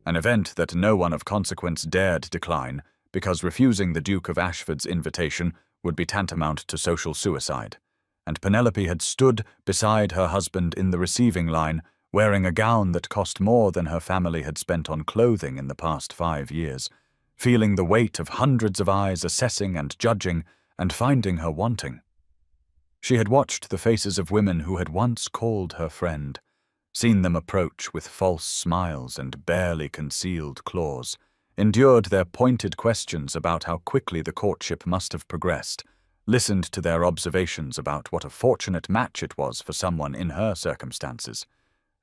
an event that no one of consequence dared decline, because refusing the Duke of Ashford's invitation would be tantamount to social suicide. And Penelope had stood beside her husband in the receiving line, wearing a gown that cost more than her family had spent on clothing in the past 5 years, feeling the weight of hundreds of eyes assessing and judging, and finding her wanting. She had watched the faces of women who had once called her friend, seen them approach with false smiles and barely concealed claws, endured their pointed questions about how quickly the courtship must have progressed, listened to their observations about what a fortunate match it was for someone in her circumstances,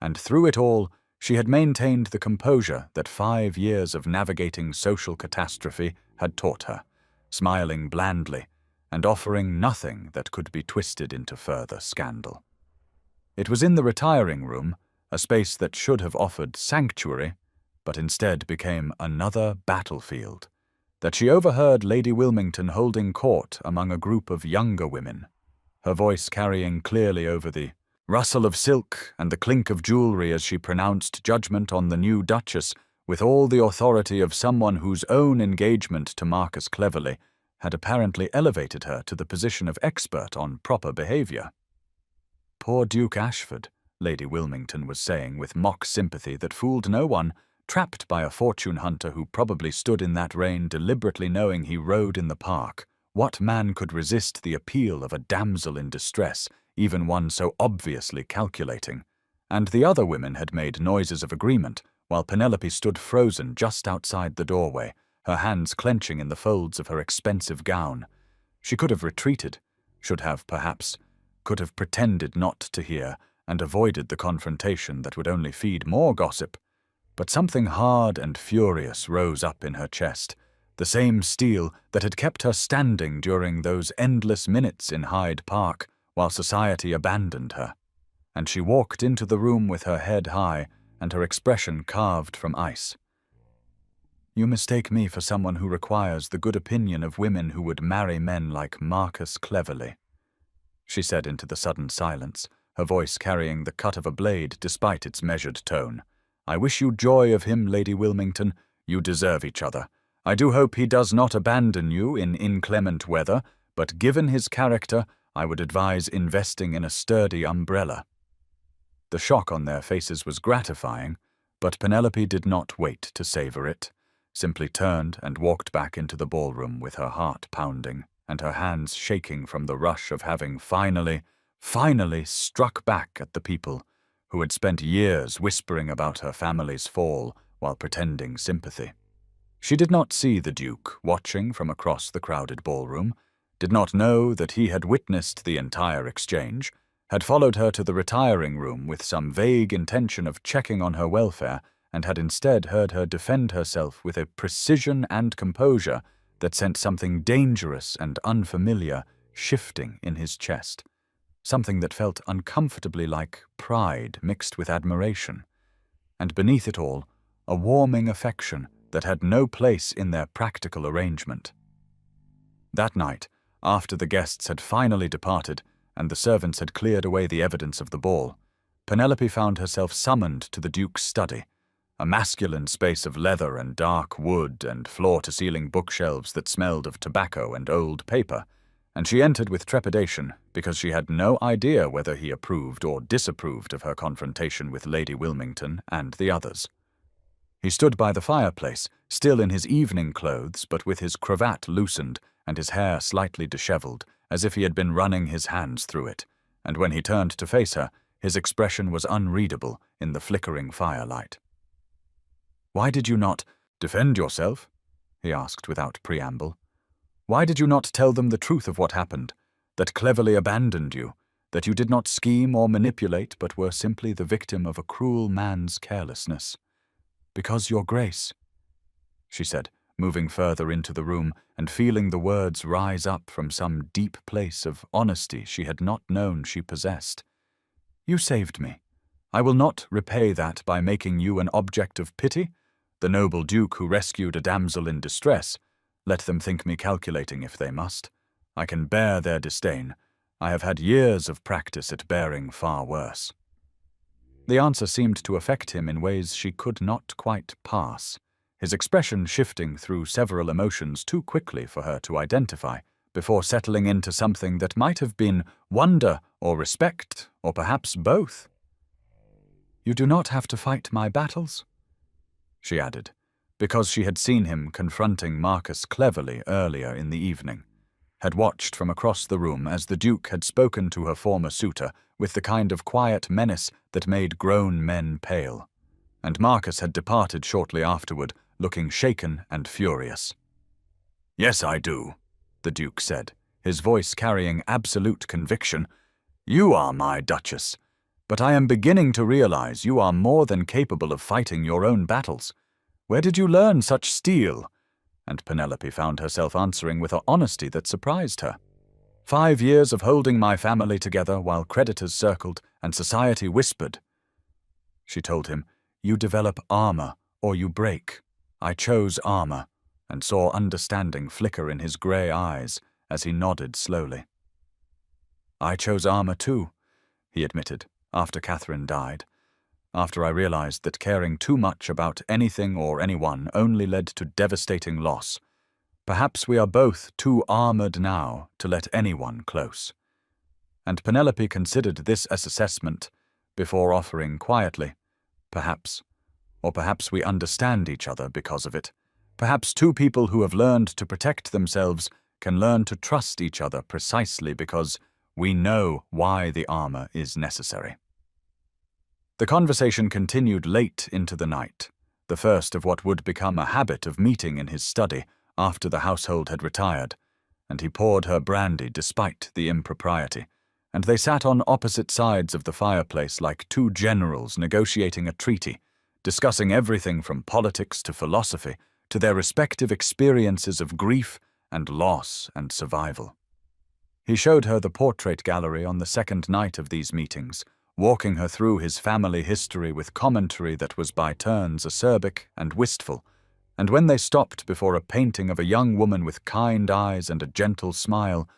and through it all she had maintained the composure that 5 years of navigating social catastrophe had taught her, smiling blandly and offering nothing that could be twisted into further scandal. It was in the retiring room, a space that should have offered sanctuary, but instead became another battlefield, that she overheard Lady Wilmington holding court among a group of younger women, her voice carrying clearly over the rustle of silk and the clink of jewelry as she pronounced judgment on the new Duchess with all the authority of someone whose own engagement to Marcus Cleverly had apparently elevated her to the position of expert on proper behaviour. "Poor Duke Ashford," Lady Wilmington was saying with mock sympathy that fooled no one, trapped by a fortune hunter who probably stood in that rain deliberately knowing he rode in the park. What man could resist the appeal of a damsel in distress, even one so obviously calculating? And the other women had made noises of agreement, while Penelope stood frozen just outside the doorway, her hands clenching in the folds of her expensive gown. She could have retreated, should have, perhaps, could have pretended not to hear and avoided the confrontation that would only feed more gossip. But something hard and furious rose up in her chest, the same steel that had kept her standing during those endless minutes in Hyde Park while society abandoned her. And she walked into the room with her head high and her expression carved from ice. "You mistake me for someone who requires the good opinion of women who would marry men like Marcus Cleverly," she said into the sudden silence, her voice carrying the cut of a blade despite its measured tone. "I wish you joy of him, Lady Wilmington. You deserve each other. I do hope he does not abandon you in inclement weather, but given his character, I would advise investing in a sturdy umbrella." The shock on their faces was gratifying, but Penelope did not wait to savor it, simply turned and walked back into the ballroom with her heart pounding and her hands shaking from the rush of having finally struck back at the people who had spent years whispering about her family's fall while pretending sympathy. She did not see the Duke watching from across the crowded ballroom, did not know that he had witnessed the entire exchange, had followed her to the retiring room with some vague intention of checking on her welfare, and had instead heard her defend herself with a precision and composure that sent something dangerous and unfamiliar shifting in his chest, something that felt uncomfortably like pride mixed with admiration, and beneath it all, a warming affection that had no place in their practical arrangement. That night, after the guests had finally departed and the servants had cleared away the evidence of the ball, Penelope found herself summoned to the Duke's study, a masculine space of leather and dark wood and floor-to-ceiling bookshelves that smelled of tobacco and old paper, and she entered with trepidation because she had no idea whether he approved or disapproved of her confrontation with Lady Wilmington and the others. He stood by the fireplace, still in his evening clothes but with his cravat loosened and his hair slightly disheveled, as if he had been running his hands through it, and when he turned to face her, his expression was unreadable in the flickering firelight. "Why did you not defend yourself?" he asked without preamble. "Why did you not tell them the truth of what happened, that Cleverly abandoned you, that you did not scheme or manipulate but were simply the victim of a cruel man's carelessness? Because, Your Grace," she said, moving further into the room and feeling the words rise up from some deep place of honesty she had not known she possessed, "you saved me. I will not repay that by making you an object of pity, the noble Duke who rescued a damsel in distress. Let them think me calculating if they must. I can bear their disdain. I have had years of practice at bearing far worse." The answer seemed to affect him in ways she could not quite pass, his expression shifting through several emotions too quickly for her to identify, before settling into something that might have been wonder or respect, or perhaps both. "You do not have to fight my battles," she added, because she had seen him confronting Marcus Cleverly earlier in the evening, had watched from across the room as the Duke had spoken to her former suitor with the kind of quiet menace that made grown men pale, and Marcus had departed shortly afterward, looking shaken and furious. "Yes, I do," the Duke said, his voice carrying absolute conviction. "You are my Duchess, but I am beginning to realize you are more than capable of fighting your own battles. Where did you learn such steel?" And Penelope found herself answering with an honesty that surprised her. "5 years of holding my family together while creditors circled and society whispered." She told him, "You develop armor or you break. I chose armor," and saw understanding flicker in his grey eyes as he nodded slowly. "I chose armor too," he admitted, after Catherine died, after I realized that caring too much about anything or anyone only led to devastating loss. Perhaps we are both too armored now to let anyone close. And Penelope considered this as assessment before offering quietly, "Perhaps, or perhaps we understand each other because of it. Perhaps two people who have learned to protect themselves can learn to trust each other precisely because we know why the armor is necessary." The conversation continued late into the night, the first of what would become a habit of meeting in his study after the household had retired, and he poured her brandy despite the impropriety, and they sat on opposite sides of the fireplace like two generals negotiating a treaty, discussing everything from politics to philosophy to their respective experiences of grief and loss and survival. He showed her the portrait gallery on the second night of these meetings, walking her through his family history with commentary that was by turns acerbic and wistful, and when they stopped before a painting of a young woman with kind eyes and a gentle smile,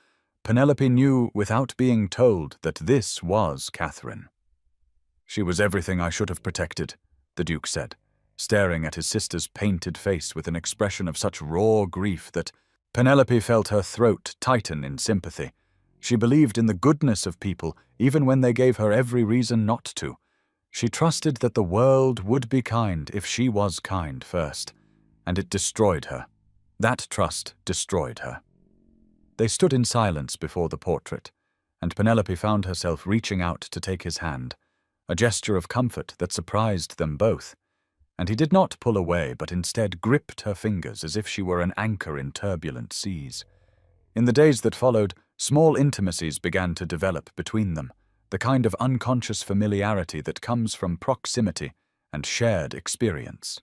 Penelope knew without being told that this was Catherine. "She was everything I should have protected," the Duke said, staring at his sister's painted face with an expression of such raw grief that Penelope felt her throat tighten in sympathy. She believed in the goodness of people even when they gave her every reason not to. She trusted that the world would be kind if she was kind first, and it destroyed her. That trust destroyed her. They stood in silence before the portrait, and Penelope found herself reaching out to take his hand, a gesture of comfort that surprised them both. And he did not pull away, but instead gripped her fingers as if she were an anchor in turbulent seas. In the days that followed, small intimacies began to develop between them, the kind of unconscious familiarity that comes from proximity and shared experience.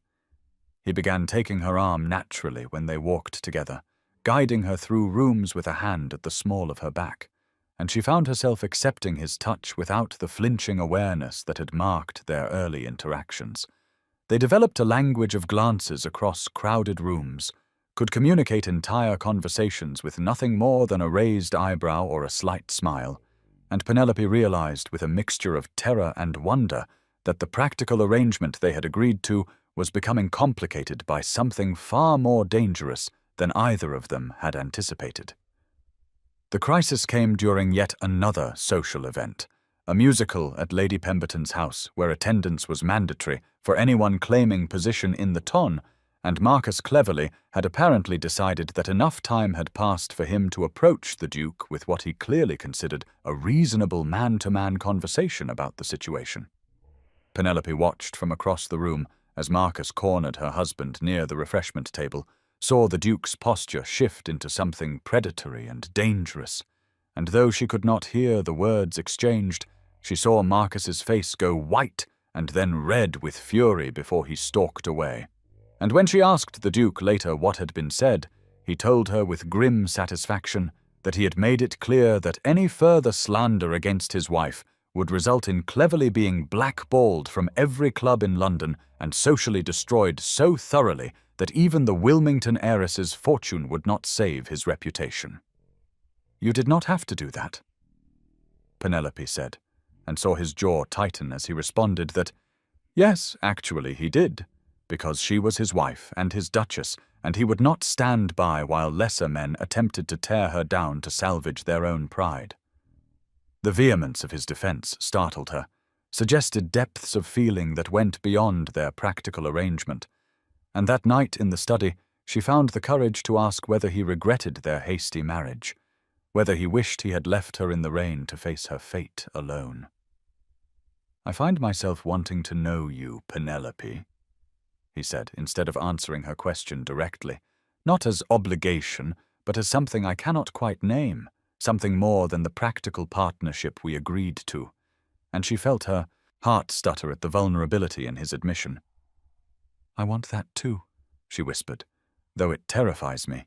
He began taking her arm naturally when they walked together, guiding her through rooms with a hand at the small of her back, and she found herself accepting his touch without the flinching awareness that had marked their early interactions. They developed a language of glances across crowded rooms, could communicate entire conversations with nothing more than a raised eyebrow or a slight smile, and Penelope realized with a mixture of terror and wonder that the practical arrangement they had agreed to was becoming complicated by something far more dangerous than either of them had anticipated. The crisis came during yet another social event, a musical at Lady Pemberton's house where attendance was mandatory for anyone claiming position in the ton, and Marcus cleverly had apparently decided that enough time had passed for him to approach the Duke with what he clearly considered a reasonable man-to-man conversation about the situation. Penelope watched from across the room as Marcus cornered her husband near the refreshment table, saw the Duke's posture shift into something predatory and dangerous, and though she could not hear the words exchanged, she saw Marcus's face go white and then red with fury before he stalked away. And when she asked the Duke later what had been said, he told her with grim satisfaction that he had made it clear that any further slander against his wife would result in cleverly being blackballed from every club in London and socially destroyed so thoroughly that even the Wilmington heiress's fortune would not save his reputation. "You did not have to do that," Penelope said, and saw his jaw tighten as he responded that, yes, actually he did, because she was his wife and his duchess, and he would not stand by while lesser men attempted to tear her down to salvage their own pride. The vehemence of his defense startled her, suggested depths of feeling that went beyond their practical arrangement, and that night in the study she found the courage to ask whether he regretted their hasty marriage, whether he wished he had left her in the rain to face her fate alone. "I find myself wanting to know you, Penelope," he said, instead of answering her question directly, "not as obligation, but as something I cannot quite name, something more than the practical partnership we agreed to," and she felt her heart stutter at the vulnerability in his admission. "I want that too," she whispered, "though it terrifies me,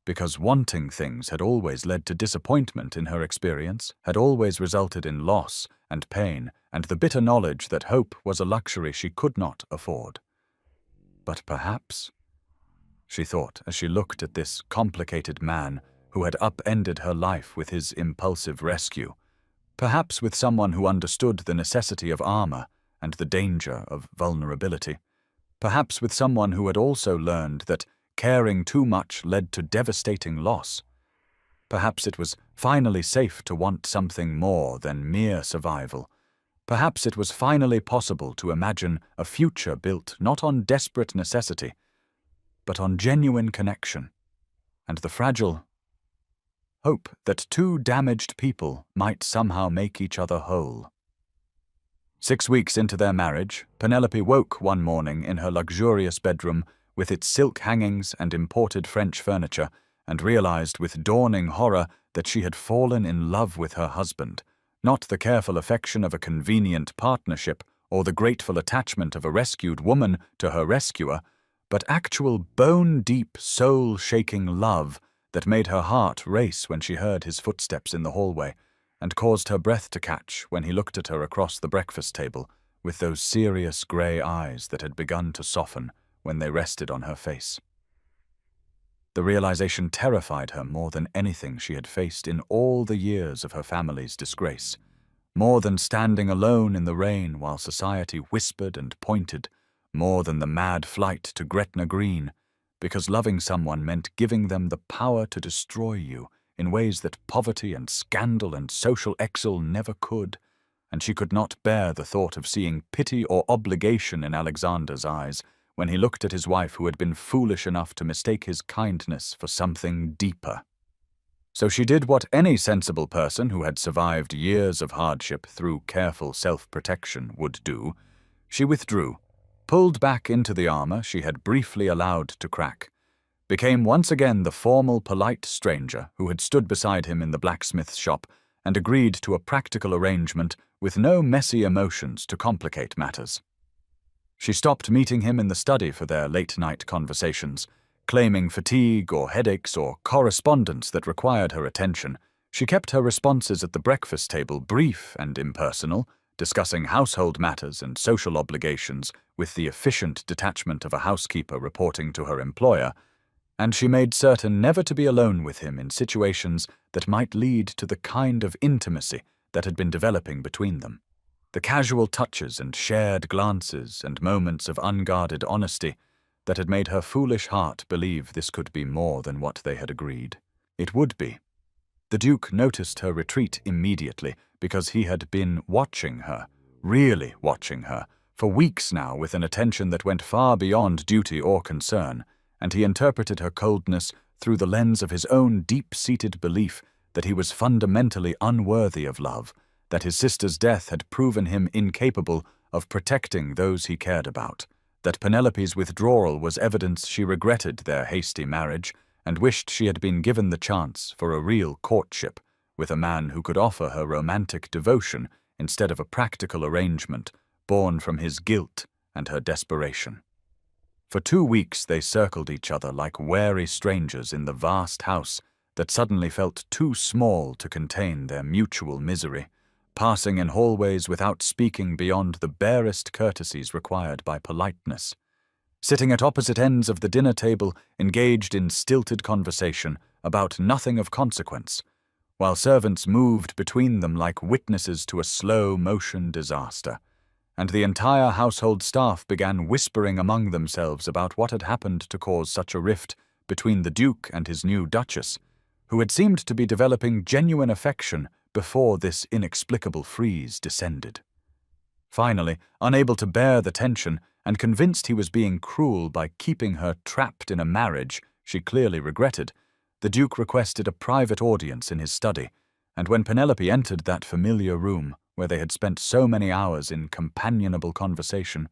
because wanting things had always led to disappointment in her experience, had always resulted in loss and pain and the bitter knowledge that hope was a luxury she could not afford. But perhaps, she thought as she looked at this complicated man who had upended her life with his impulsive rescue, perhaps with someone who understood the necessity of armor and the danger of vulnerability, perhaps with someone who had also learned that caring too much led to devastating loss. Perhaps it was finally safe to want something more than mere survival. Perhaps it was finally possible to imagine a future built not on desperate necessity, but on genuine connection, and the fragile hope that two damaged people might somehow make each other whole. 6 weeks into their marriage, Penelope woke one morning in her luxurious bedroom with its silk hangings and imported French furniture, and realized with dawning horror that she had fallen in love with her husband, not the careful affection of a convenient partnership or the grateful attachment of a rescued woman to her rescuer, but actual bone-deep, soul-shaking love that made her heart race when she heard his footsteps in the hallway and caused her breath to catch when he looked at her across the breakfast table with those serious grey eyes that had begun to soften when they rested on her face. The realization terrified her more than anything she had faced in all the years of her family's disgrace, more than standing alone in the rain while society whispered and pointed, more than the mad flight to Gretna Green, because loving someone meant giving them the power to destroy you in ways that poverty and scandal and social exile never could, and she could not bear the thought of seeing pity or obligation in Alexander's eyes when he looked at his wife who had been foolish enough to mistake his kindness for something deeper. So she did what any sensible person who had survived years of hardship through careful self-protection would do. She withdrew, pulled back into the armor she had briefly allowed to crack, became once again the formal, polite stranger who had stood beside him in the blacksmith's shop and agreed to a practical arrangement with no messy emotions to complicate matters. She stopped meeting him in the study for their late-night conversations, claiming fatigue or headaches or correspondence that required her attention. She kept her responses at the breakfast table brief and impersonal, discussing household matters and social obligations with the efficient detachment of a housekeeper reporting to her employer, and she made certain never to be alone with him in situations that might lead to the kind of intimacy that had been developing between them. The casual touches and shared glances and moments of unguarded honesty that had made her foolish heart believe this could be more than what they had agreed. It would be. The Duke noticed her retreat immediately because he had been watching her, really watching her, for weeks now with an attention that went far beyond duty or concern, and he interpreted her coldness through the lens of his own deep-seated belief that he was fundamentally unworthy of love, that his sister's death had proven him incapable of protecting those he cared about, that Penelope's withdrawal was evidence she regretted their hasty marriage and wished she had been given the chance for a real courtship with a man who could offer her romantic devotion instead of a practical arrangement born from his guilt and her desperation. For 2 weeks they circled each other like wary strangers in the vast house that suddenly felt too small to contain their mutual misery, passing in hallways without speaking beyond the barest courtesies required by politeness, sitting at opposite ends of the dinner table engaged in stilted conversation about nothing of consequence, while servants moved between them like witnesses to a slow-motion disaster, and the entire household staff began whispering among themselves about what had happened to cause such a rift between the Duke and his new Duchess, who had seemed to be developing genuine affection before this inexplicable freeze descended. Finally, unable to bear the tension and convinced he was being cruel by keeping her trapped in a marriage she clearly regretted, the Duke requested a private audience in his study, and when Penelope entered that familiar room where they had spent so many hours in companionable conversation,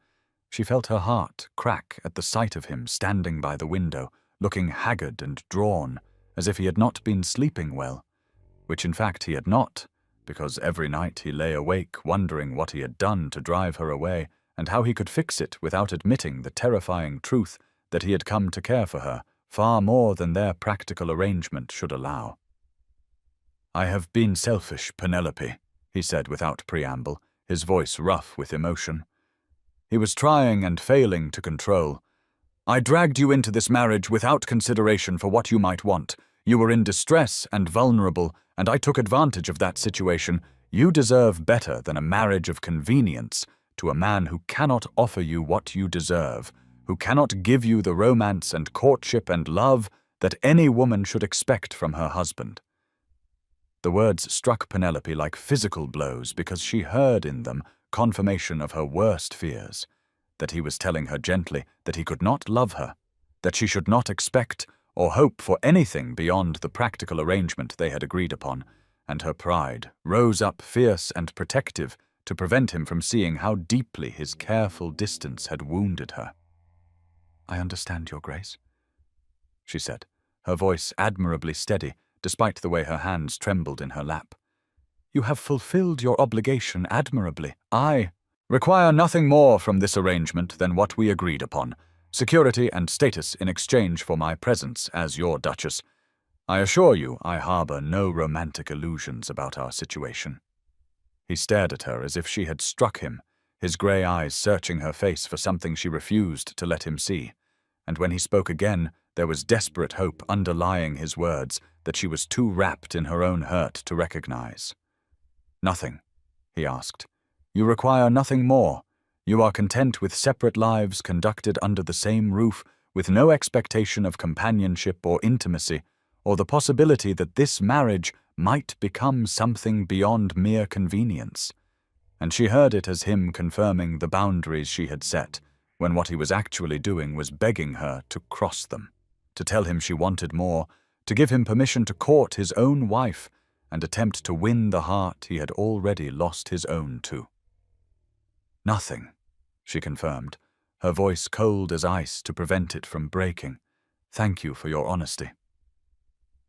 she felt her heart crack at the sight of him standing by the window, looking haggard and drawn, as if he had not been sleeping well, which in fact he had not, because every night he lay awake wondering what he had done to drive her away and how he could fix it without admitting the terrifying truth that he had come to care for her far more than their practical arrangement should allow. "I have been selfish, Penelope," he said without preamble, his voice rough with emotion. He was trying and failing to control. "I dragged you into this marriage without consideration for what you might want. You were in distress and vulnerable, and I took advantage of that situation. You deserve better than a marriage of convenience to a man who cannot offer you what you deserve, who cannot give you the romance and courtship and love that any woman should expect from her husband." The words struck Penelope like physical blows because she heard in them confirmation of her worst fears, that he was telling her gently that he could not love her, that she should not expect or hope for anything beyond the practical arrangement they had agreed upon, and her pride rose up fierce and protective to prevent him from seeing how deeply his careful distance had wounded her. "I understand, Your Grace," she said, her voice admirably steady, despite the way her hands trembled in her lap. "You have fulfilled your obligation admirably. I require nothing more from this arrangement than what we agreed upon, security and status in exchange for my presence as your Duchess. I assure you I harbor no romantic illusions about our situation." He stared at her as if she had struck him, his grey eyes searching her face for something she refused to let him see. And when he spoke again, there was desperate hope underlying his words that she was too wrapped in her own hurt to recognize. "Nothing?" he asked. "You require nothing more? You are content with separate lives conducted under the same roof, with no expectation of companionship or intimacy, or the possibility that this marriage might become something beyond mere convenience?" And she heard it as him confirming the boundaries she had set, when what he was actually doing was begging her to cross them, to tell him she wanted more, to give him permission to court his own wife, and attempt to win the heart he had already lost his own to. "Nothing," she confirmed, her voice cold as ice to prevent it from breaking. "Thank you for your honesty."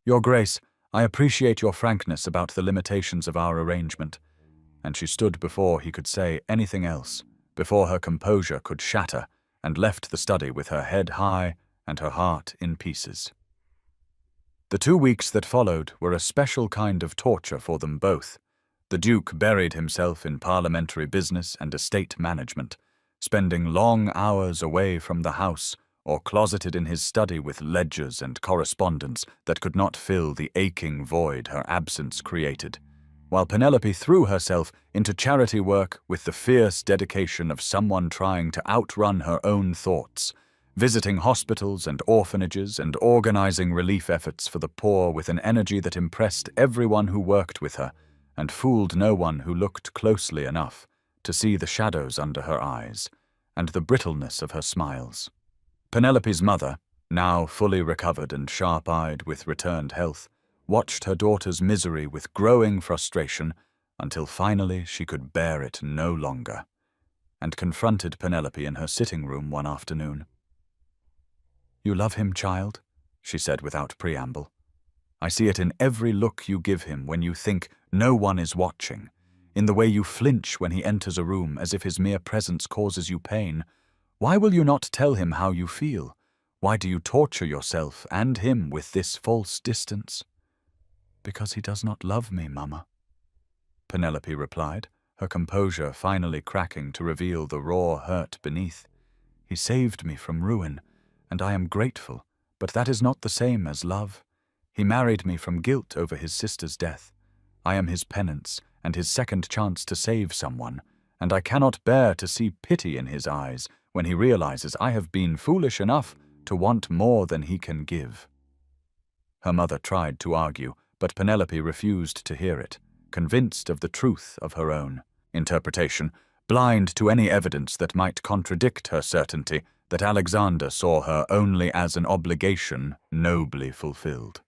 "Your Grace, I appreciate your frankness about the limitations of our arrangement." And she stood before he could say anything else, before her composure could shatter, and left the study with her head high and her heart in pieces. The 2 weeks that followed were a special kind of torture for them both. The Duke buried himself in parliamentary business and estate management, spending long hours away from the house or closeted in his study with ledgers and correspondence that could not fill the aching void her absence created, while Penelope threw herself into charity work with the fierce dedication of someone trying to outrun her own thoughts, visiting hospitals and orphanages and organizing relief efforts for the poor with an energy that impressed everyone who worked with her and fooled no one who looked closely enough to see the shadows under her eyes and the brittleness of her smiles. Penelope's mother, now fully recovered and sharp-eyed with returned health, watched her daughter's misery with growing frustration until finally she could bear it no longer, and confronted Penelope in her sitting room one afternoon. "You love him, child?" she said without preamble. "I see it in every look you give him when you think no one is watching, in the way you flinch when he enters a room as if his mere presence causes you pain. Why will you not tell him how you feel? Why do you torture yourself and him with this false distance?" "Because he does not love me, Mama," Penelope replied, her composure finally cracking to reveal the raw hurt beneath. "He saved me from ruin, and I am grateful, but that is not the same as love. He married me from guilt over his sister's death. I am his penance and his second chance to save someone, and I cannot bear to see pity in his eyes when he realizes I have been foolish enough to want more than he can give." Her mother tried to argue, but Penelope refused to hear it, convinced of the truth of her own interpretation, blind to any evidence that might contradict her certainty that Alexander saw her only as an obligation nobly fulfilled.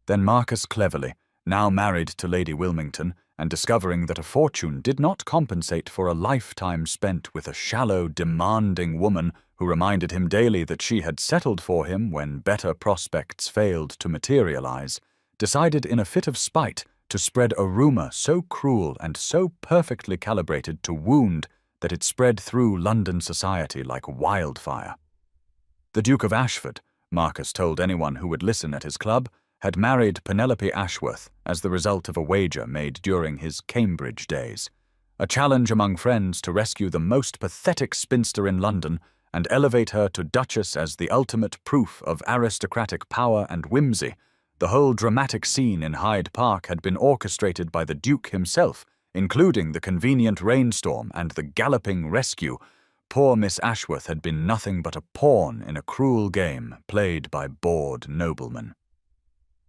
Then Marcus cleverly, now married to Lady Wilmington, and discovering that a fortune did not compensate for a lifetime spent with a shallow, demanding woman who reminded him daily that she had settled for him when better prospects failed to materialize, decided in a fit of spite to spread a rumor so cruel and so perfectly calibrated to wound that it spread through London society like wildfire. The Duke of Ashford, Marcus told anyone who would listen at his club, had married Penelope Ashworth as the result of a wager made during his Cambridge days, a challenge among friends to rescue the most pathetic spinster in London and elevate her to Duchess as the ultimate proof of aristocratic power and whimsy. The whole dramatic scene in Hyde Park had been orchestrated by the Duke himself, including the convenient rainstorm and the galloping rescue. Poor Miss Ashworth had been nothing but a pawn in a cruel game played by bored noblemen.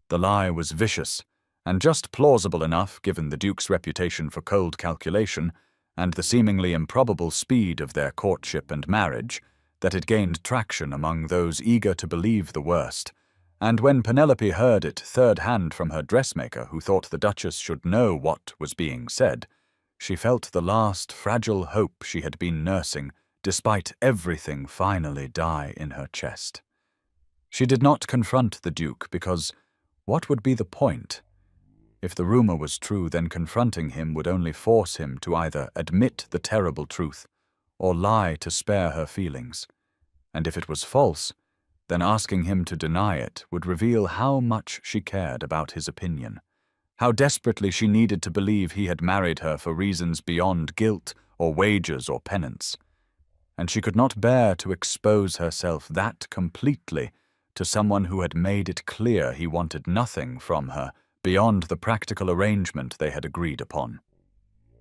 The lie was vicious, and just plausible enough given the Duke's reputation for cold calculation and the seemingly improbable speed of their courtship and marriage, that it gained traction among those eager to believe the worst. And when Penelope heard it third-hand from her dressmaker who thought the Duchess should know what was being said, she felt the last fragile hope she had been nursing, despite everything, finally die in her chest. She did not confront the Duke because what would be the point? If the rumor was true, then confronting him would only force him to either admit the terrible truth or lie to spare her feelings. And if it was false, then asking him to deny it would reveal how much she cared about his opinion, how desperately she needed to believe he had married her for reasons beyond guilt or wages or penance. And she could not bear to expose herself that completely to someone who had made it clear he wanted nothing from her beyond the practical arrangement they had agreed upon.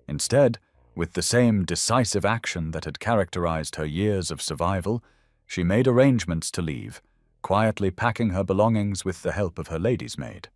Instead, with the same decisive action that had characterized her years of survival, she made arrangements to leave, quietly packing her belongings with the help of her lady's maid,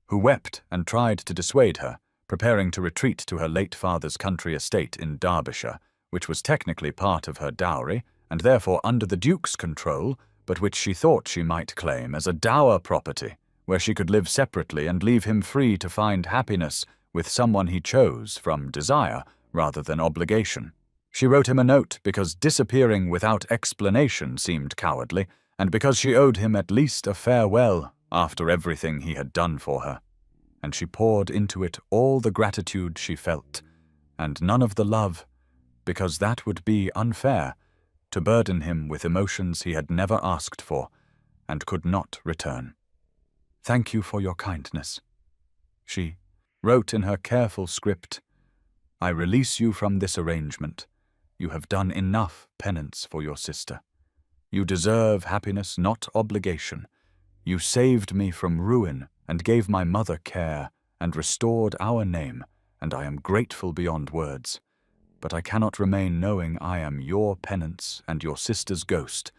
who wept and tried to dissuade her, preparing to retreat to her late father's country estate in Derbyshire, which was technically part of her dowry and therefore under the Duke's control, but which she thought she might claim as a dower property, where she could live separately and leave him free to find happiness with someone he chose from desire rather than obligation. She wrote him a note because disappearing without explanation seemed cowardly, and because she owed him at least a farewell after everything he had done for her. And she poured into it all the gratitude she felt, and none of the love, because that would be unfair, to burden him with emotions he had never asked for and could not return. "Thank you for your kindness," she wrote in her careful script. "I release you from this arrangement. You have done enough penance for your sister. You deserve happiness, not obligation. You saved me from ruin and gave my mother care and restored our name, and I am grateful beyond words. But I cannot remain knowing I am your penance and your sister's ghost.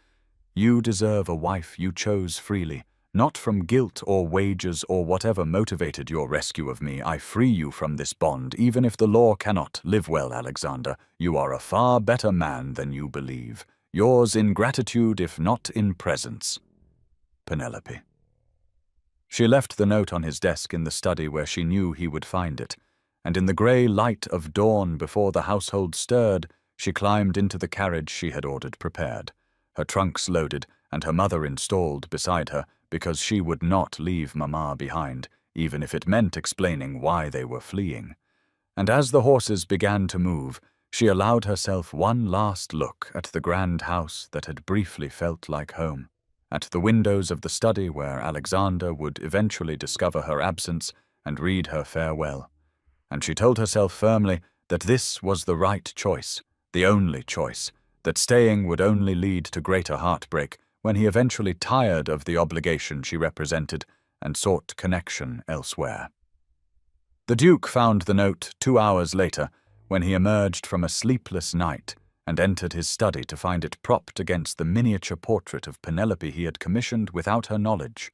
You deserve a wife you chose freely, not from guilt or wages or whatever motivated your rescue of me. I free you from this bond, even if the law cannot. Live well, Alexander. You are a far better man than you believe. Yours in gratitude, if not in presence. Penelope." She left the note on his desk in the study where she knew he would find it, and in the grey light of dawn before the household stirred, she climbed into the carriage she had ordered prepared, her trunks loaded and her mother installed beside her because she would not leave Mamma behind, even if it meant explaining why they were fleeing. And as the horses began to move, she allowed herself one last look at the grand house that had briefly felt like home, at the windows of the study where Alexander would eventually discover her absence and read her farewell. And she told herself firmly that this was the right choice, the only choice, that staying would only lead to greater heartbreak when he eventually tired of the obligation she represented and sought connection elsewhere. The Duke found the note 2 hours later when he emerged from a sleepless night and entered his study to find it propped against the miniature portrait of Penelope he had commissioned without her knowledge,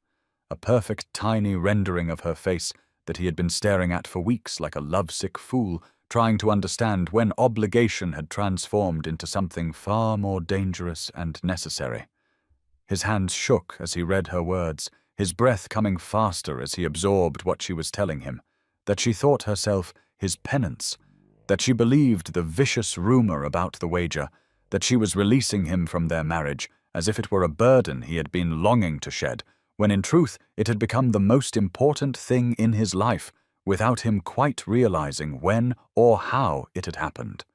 a perfect tiny rendering of her face that he had been staring at for weeks like a lovesick fool, trying to understand when obligation had transformed into something far more dangerous and necessary. His hands shook as he read her words, his breath coming faster as he absorbed what she was telling him, that she thought herself his penance, that she believed the vicious rumor about the wager, that she was releasing him from their marriage as if it were a burden he had been longing to shed, when in truth it had become the most important thing in his life, without him quite realizing when or how it had happened.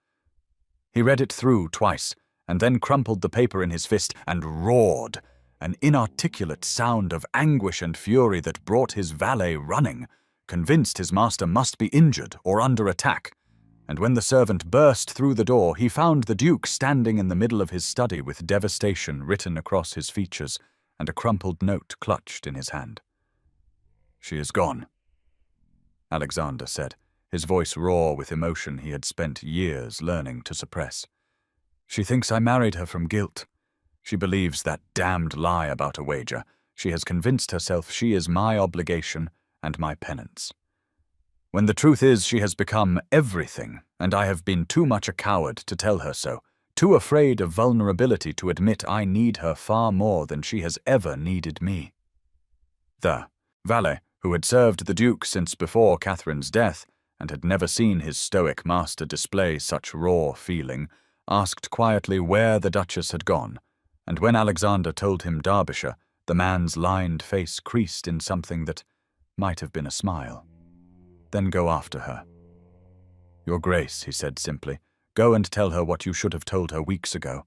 He read it through twice, and then crumpled the paper in his fist and roared, an inarticulate sound of anguish and fury that brought his valet running, convinced his master must be injured or under attack. And when the servant burst through the door, he found the Duke standing in the middle of his study with devastation written across his features and a crumpled note clutched in his hand. "She is gone," Alexander said, his voice raw with emotion he had spent years learning to suppress. "She thinks I married her from guilt. She believes that damned lie about a wager. She has convinced herself she is my obligation and my penance. When the truth is she has become everything, and I have been too much a coward to tell her so, too afraid of vulnerability to admit I need her far more than she has ever needed me." The valet, who had served the Duke since before Catherine's death and had never seen his stoic master display such raw feeling, asked quietly where the Duchess had gone, and when Alexander told him Derbyshire, The man's lined face creased in something that might have been a smile. "Then go after her." "Your Grace," he said simply, "go and tell her what you should have told her weeks ago,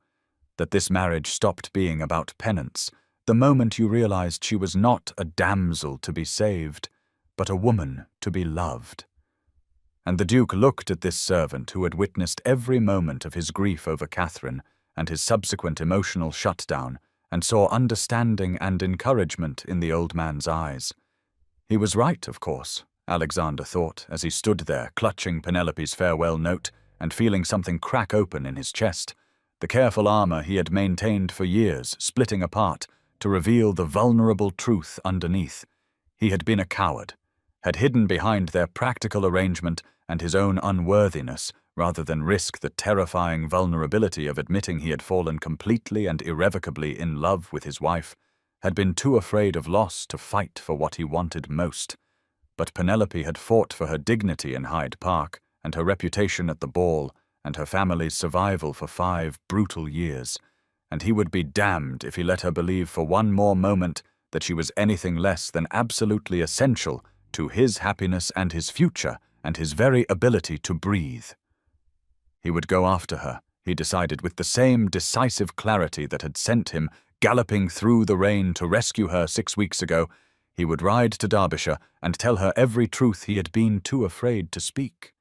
that this marriage stopped being about penance the moment you realized she was not a damsel to be saved, but a woman to be loved." And the Duke looked at this servant who had witnessed every moment of his grief over Catherine and his subsequent emotional shutdown, and saw understanding and encouragement in the old man's eyes. He was right, of course, Alexander thought, as he stood there clutching Penelope's farewell note and feeling something crack open in his chest, the careful armor he had maintained for years splitting apart to reveal the vulnerable truth underneath. He had been a coward, had hidden behind their practical arrangement and his own unworthiness rather than risk the terrifying vulnerability of admitting he had fallen completely and irrevocably in love with his wife, had been too afraid of loss to fight for what he wanted most. But Penelope had fought for her dignity in Hyde Park and her reputation at the ball and her family's survival for 5 brutal years, and he would be damned if he let her believe for one more moment that she was anything less than absolutely essential to his happiness and his future and his very ability to breathe. He would go after her, he decided, with the same decisive clarity that had sent him galloping through the rain to rescue her 6 weeks ago. He would ride to Derbyshire and tell her every truth he had been too afraid to speak.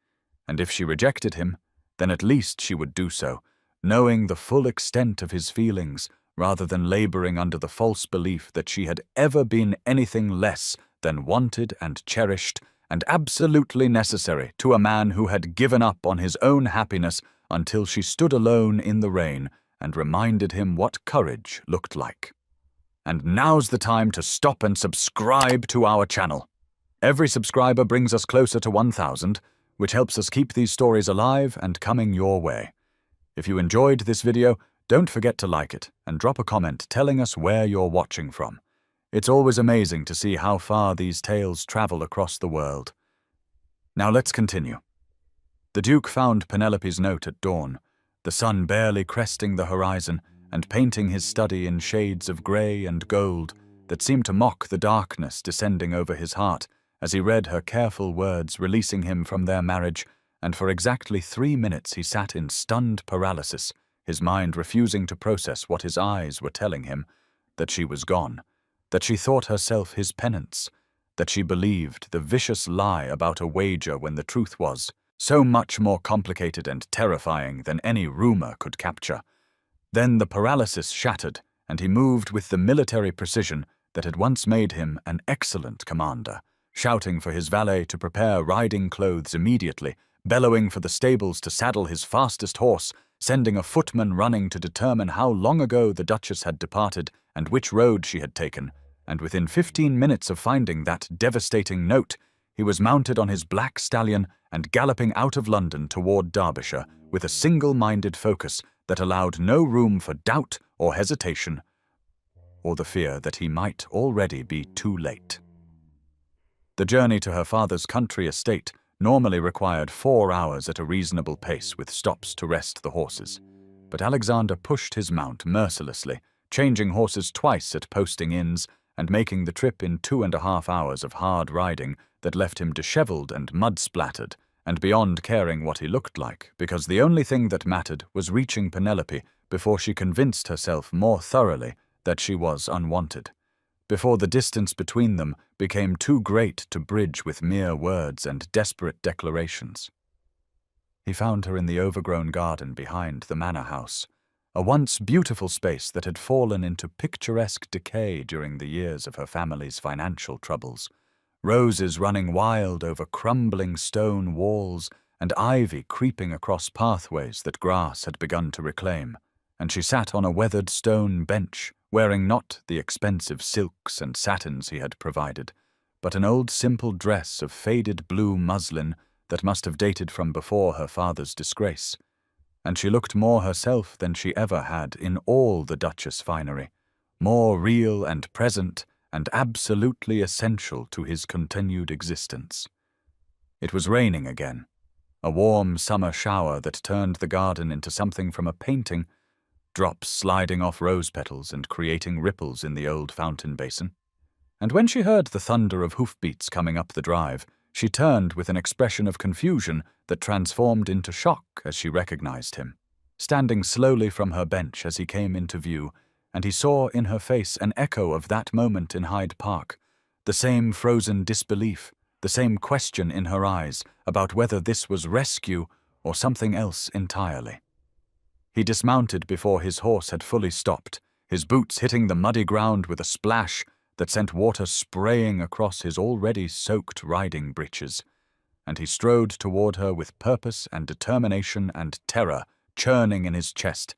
And if she rejected him, then at least she would do so, knowing the full extent of his feelings, rather than laboring under the false belief that she had ever been anything less than wanted and cherished and absolutely necessary to a man who had given up on his own happiness until she stood alone in the rain and reminded him what courage looked like. And now's the time to stop and subscribe to our channel. Every subscriber brings us closer to 1,000, which helps us keep these stories alive and coming your way. If you enjoyed this video, don't forget to like it and drop a comment telling us where you're watching from. It's always amazing to see how far these tales travel across the world. Now let's continue. The Duke found Penelope's note at dawn, the sun barely cresting the horizon and painting his study in shades of grey and gold that seemed to mock the darkness descending over his heart as he read her careful words releasing him from their marriage, and for exactly 3 minutes he sat in stunned paralysis, his mind refusing to process what his eyes were telling him, that she was gone, that she thought herself his penance, that she believed the vicious lie about a wager when the truth was so much more complicated and terrifying than any rumor could capture. Then the paralysis shattered, and he moved with the military precision that had once made him an excellent commander, shouting for his valet to prepare riding clothes immediately, bellowing for the stables to saddle his fastest horse, sending a footman running to determine how long ago the Duchess had departed and which road she had taken, and within 15 minutes of finding that devastating note, he was mounted on his black stallion and galloping out of London toward Derbyshire with a single-minded focus that allowed no room for doubt or hesitation, or the fear that he might already be too late. The journey to her father's country estate normally required 4 hours at a reasonable pace with stops to rest the horses, but Alexander pushed his mount mercilessly, changing horses twice at posting inns and making the trip in 2.5 hours of hard riding that left him disheveled and mud-splattered, and beyond caring what he looked like, because the only thing that mattered was reaching Penelope before she convinced herself more thoroughly that she was unwanted, before the distance between them became too great to bridge with mere words and desperate declarations. He found her in the overgrown garden behind the manor house, a once beautiful space that had fallen into picturesque decay during the years of her family's financial troubles, roses running wild over crumbling stone walls and ivy creeping across pathways that grass had begun to reclaim, and she sat on a weathered stone bench, wearing not the expensive silks and satins he had provided, but an old simple dress of faded blue muslin that must have dated from before her father's disgrace, and she looked more herself than she ever had in all the Duchess finery, more real and present and absolutely essential to his continued existence. It was raining again, a warm summer shower that turned the garden into something from a painting, drops sliding off rose petals and creating ripples in the old fountain basin. And when she heard the thunder of hoofbeats coming up the drive, she turned with an expression of confusion that transformed into shock as she recognized him, standing slowly from her bench as he came into view, and he saw in her face an echo of that moment in Hyde Park, the same frozen disbelief, the same question in her eyes about whether this was rescue or something else entirely. He dismounted before his horse had fully stopped, his boots hitting the muddy ground with a splash that sent water spraying across his already soaked riding breeches, and he strode toward her with purpose and determination and terror churning in his chest,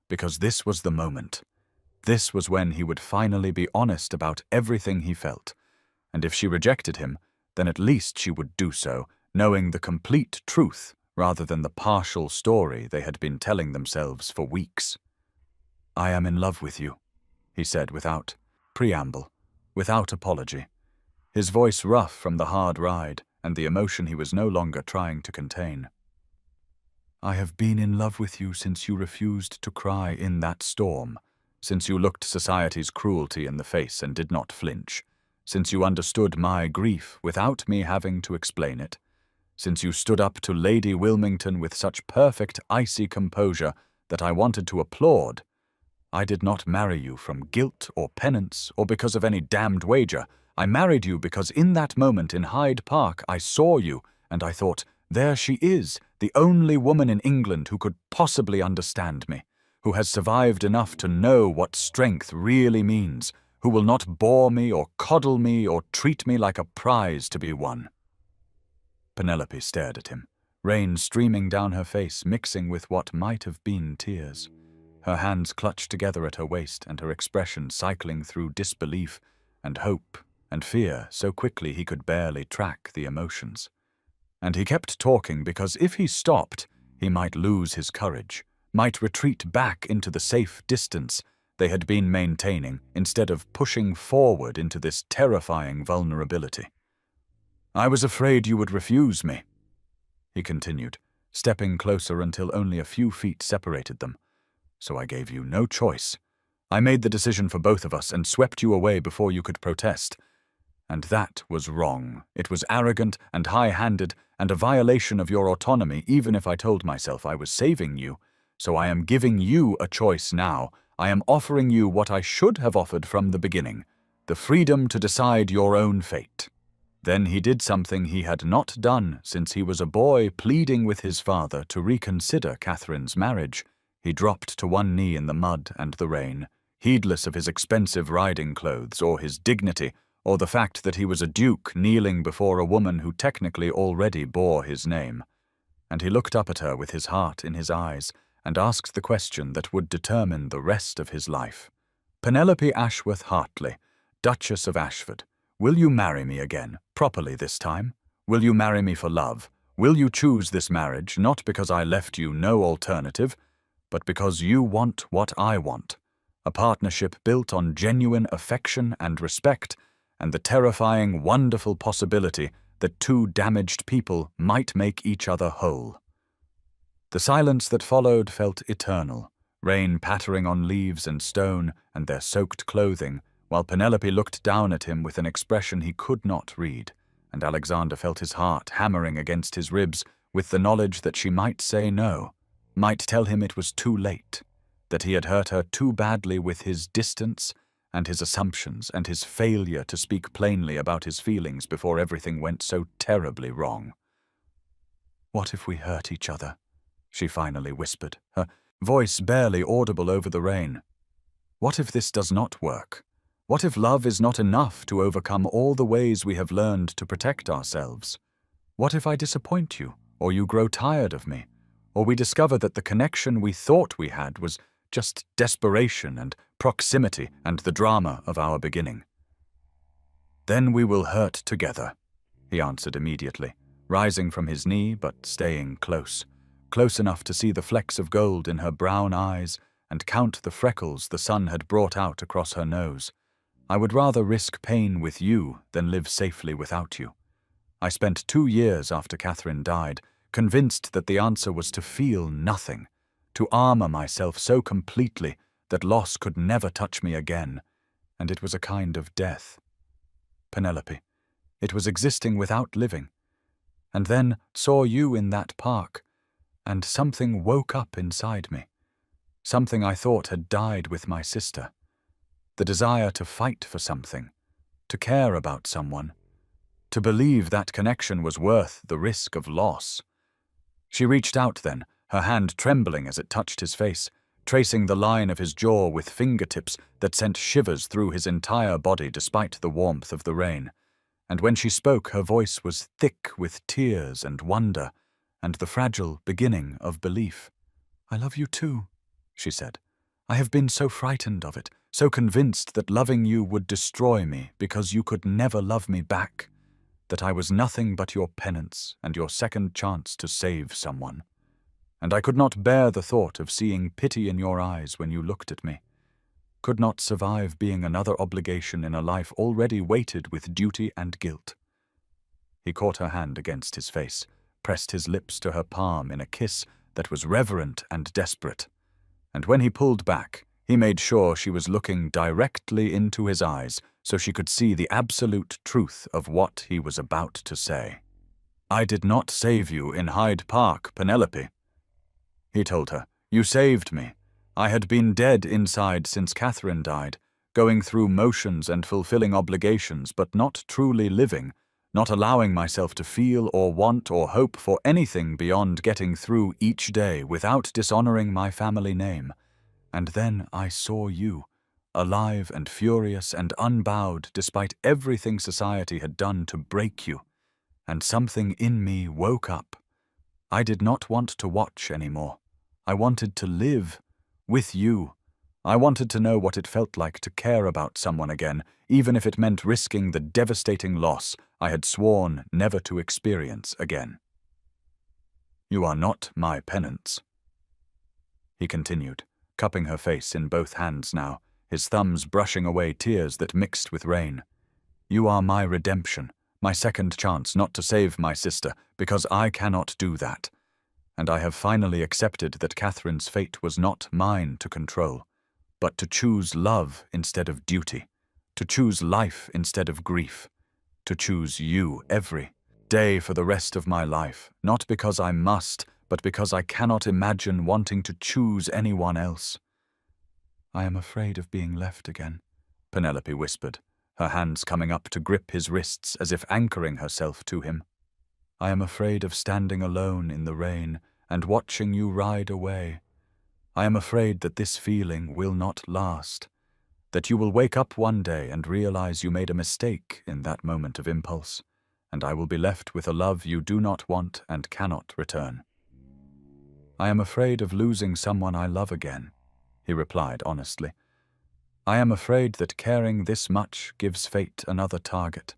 because this was the moment. This was when he would finally be honest about everything he felt, and if she rejected him, then at least she would do so, knowing the complete truth rather than the partial story they had been telling themselves for weeks. "I am in love with you," he said without preamble, without apology, his voice rough from the hard ride and the emotion he was no longer trying to contain. "I have been in love with you since you refused to cry in that storm, since you looked society's cruelty in the face and did not flinch, since you understood my grief without me having to explain it, since you stood up to Lady Wilmington with such perfect icy composure that I wanted to applaud. I did not marry you from guilt or penance or because of any damned wager. I married you because in that moment in Hyde Park I saw you and I thought, there she is, the only woman in England who could possibly understand me, who has survived enough to know what strength really means, who will not bore me or coddle me or treat me like a prize to be won." Penelope stared at him, rain streaming down her face mixing with what might have been tears, her hands clutched together at her waist and her expression cycling through disbelief and hope and fear so quickly he could barely track the emotions. And he kept talking because if he stopped, he might lose his courage, might retreat back into the safe distance they had been maintaining instead of pushing forward into this terrifying vulnerability. "I was afraid you would refuse me," he continued, stepping closer until only a few feet separated them. "So I gave you no choice. I made the decision for both of us and swept you away before you could protest. And that was wrong. It was arrogant and high-handed and a violation of your autonomy even if I told myself I was saving you. So I am giving you a choice now. I am offering you what I should have offered from the beginning, the freedom to decide your own fate." Then he did something he had not done since he was a boy pleading with his father to reconsider Catherine's marriage. He dropped to one knee in the mud and the rain, heedless of his expensive riding clothes or his dignity, or the fact that he was a duke kneeling before a woman who technically already bore his name. And he looked up at her with his heart in his eyes and asked the question that would determine the rest of his life. "Penelope Ashworth Hartley, Duchess of Ashford, will you marry me again, properly this time? Will you marry me for love? Will you choose this marriage not because I left you no alternative, but because you want what I want, a partnership built on genuine affection and respect, and the terrifying, wonderful possibility that two damaged people might make each other whole?" The silence that followed felt eternal, rain pattering on leaves and stone and their soaked clothing, while Penelope looked down at him with an expression he could not read, and Alexander felt his heart hammering against his ribs with the knowledge that she might say no, might tell him it was too late, that he had hurt her too badly with his distance and his assumptions and his failure to speak plainly about his feelings before everything went so terribly wrong. "What if we hurt each other?" she finally whispered, her voice barely audible over the rain. "What if this does not work? What if love is not enough to overcome all the ways we have learned to protect ourselves? What if I disappoint you, or you grow tired of me, or we discover that the connection we thought we had was just desperation and proximity and the drama of our beginning?" "Then we will hurt together," he answered immediately, rising from his knee but staying close enough to see the flecks of gold in her brown eyes and count the freckles the sun had brought out across her nose. "I would rather risk pain with you than live safely without you. I spent 2 years after Catherine died, convinced that the answer was to feel nothing, to armor myself so completely that loss could never touch me again, and it was a kind of death. Penelope, it was existing without living. And then saw you in that park, and something woke up inside me. Something I thought had died with my sister. The desire to fight for something, to care about someone, to believe that connection was worth the risk of loss. She reached out then, her hand trembling as it touched his face, tracing the line of his jaw with fingertips that sent shivers through his entire body despite the warmth of the rain. And when she spoke, her voice was thick with tears and wonder, and the fragile beginning of belief. "I love you too," she said. "I have been so frightened of it, so convinced that loving you would destroy me because you could never love me back, that I was nothing but your penance and your second chance to save someone. And I could not bear the thought of seeing pity in your eyes when you looked at me. Could not survive being another obligation in a life already weighted with duty and guilt." He caught her hand against his face, pressed his lips to her palm in a kiss that was reverent and desperate. And when he pulled back, he made sure she was looking directly into his eyes so she could see the absolute truth of what he was about to say. "I did not save you in Hyde Park, Penelope," he told her. "You saved me. I had been dead inside since Catherine died, going through motions and fulfilling obligations, but not truly living, not allowing myself to feel or want or hope for anything beyond getting through each day without dishonoring my family name. And then I saw you, alive and furious and unbowed despite everything society had done to break you, and something in me woke up. I did not want to watch anymore. I wanted to live. With you. I wanted to know what it felt like to care about someone again, even if it meant risking the devastating loss I had sworn never to experience again." "You are not my penance," he continued, cupping her face in both hands now, his thumbs brushing away tears that mixed with rain. "You are my redemption, my second chance not to save my sister, because I cannot do that. And I have finally accepted that Catherine's fate was not mine to control, but to choose love instead of duty, to choose life instead of grief, to choose you every day for the rest of my life, not because I must, but because I cannot imagine wanting to choose anyone else." "I am afraid of being left again," Penelope whispered, her hands coming up to grip his wrists as if anchoring herself to him. "I am afraid of standing alone in the rain and watching you ride away. I am afraid that this feeling will not last, that you will wake up one day and realize you made a mistake in that moment of impulse, and I will be left with a love you do not want and cannot return." "I am afraid of losing someone I love again," he replied honestly. "I am afraid that caring this much gives fate another target,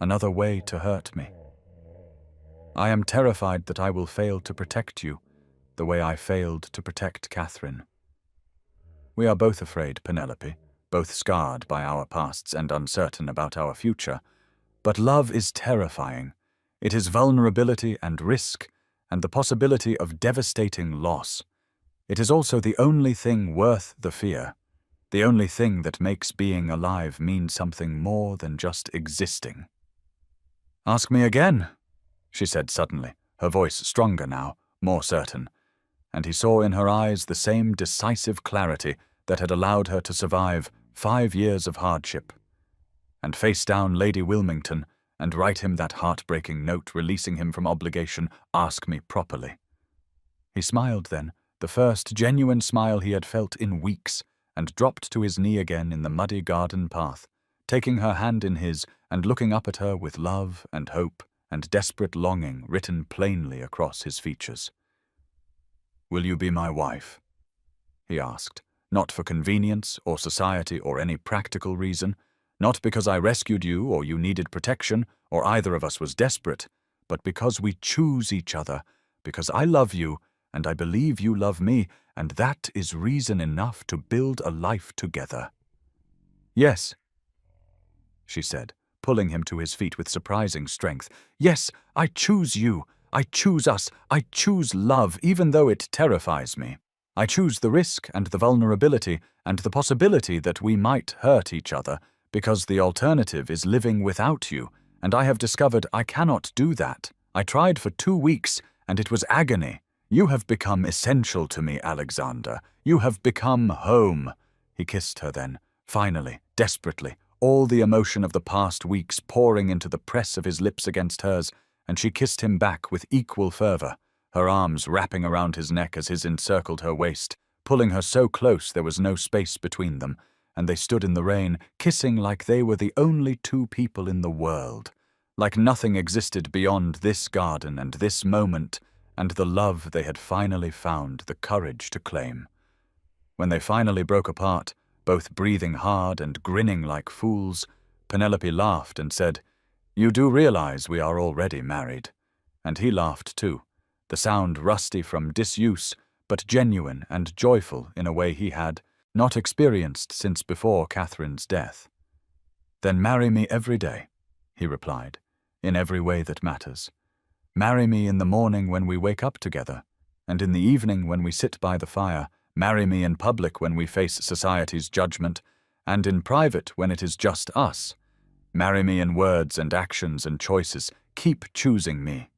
another way to hurt me. I am terrified that I will fail to protect you the way I failed to protect Catherine. We are both afraid, Penelope, both scarred by our pasts and uncertain about our future. But love is terrifying. It is vulnerability and risk, and the possibility of devastating loss. It is also the only thing worth the fear, the only thing that makes being alive mean something more than just existing." "Ask me again," she said suddenly, her voice stronger now, more certain, and he saw in her eyes the same decisive clarity that had allowed her to survive 5 years of hardship, and face down Lady Wilmington and write him that heartbreaking note releasing him from obligation, "Ask me properly." He smiled then, the first genuine smile he had felt in weeks, and dropped to his knee again in the muddy garden path, taking her hand in his and looking up at her with love and hope and desperate longing written plainly across his features. "Will you be my wife?" he asked, not for convenience or society or any practical reason, not because I rescued you or you needed protection or either of us was desperate, but because we choose each other, because I love you and I believe you love me, and that is reason enough to build a life together." "Yes," she said, pulling him to his feet with surprising strength. "Yes, I choose you. I choose us. I choose love, even though it terrifies me. I choose the risk and the vulnerability and the possibility that we might hurt each other, because the alternative is living without you, and I have discovered I cannot do that. I tried for 2 weeks, and it was agony. You have become essential to me, Alexander. You have become home." He kissed her then, finally, desperately, all the emotion of the past weeks pouring into the press of his lips against hers, and she kissed him back with equal fervor, her arms wrapping around his neck as his encircled her waist, pulling her so close there was no space between them, and they stood in the rain, kissing like they were the only 2 people in the world, like nothing existed beyond this garden and this moment, and the love they had finally found the courage to claim. When they finally broke apart, both breathing hard and grinning like fools, Penelope laughed and said, "You do realize we are already married." And he laughed too, the sound rusty from disuse, but genuine and joyful in a way he had not experienced since before Catherine's death. "Then marry me every day," he replied, "in every way that matters. Marry me in the morning when we wake up together, and in the evening when we sit by the fire. Marry me in public when we face society's judgment, and in private when it is just us. Marry me in words and actions and choices. Keep choosing me.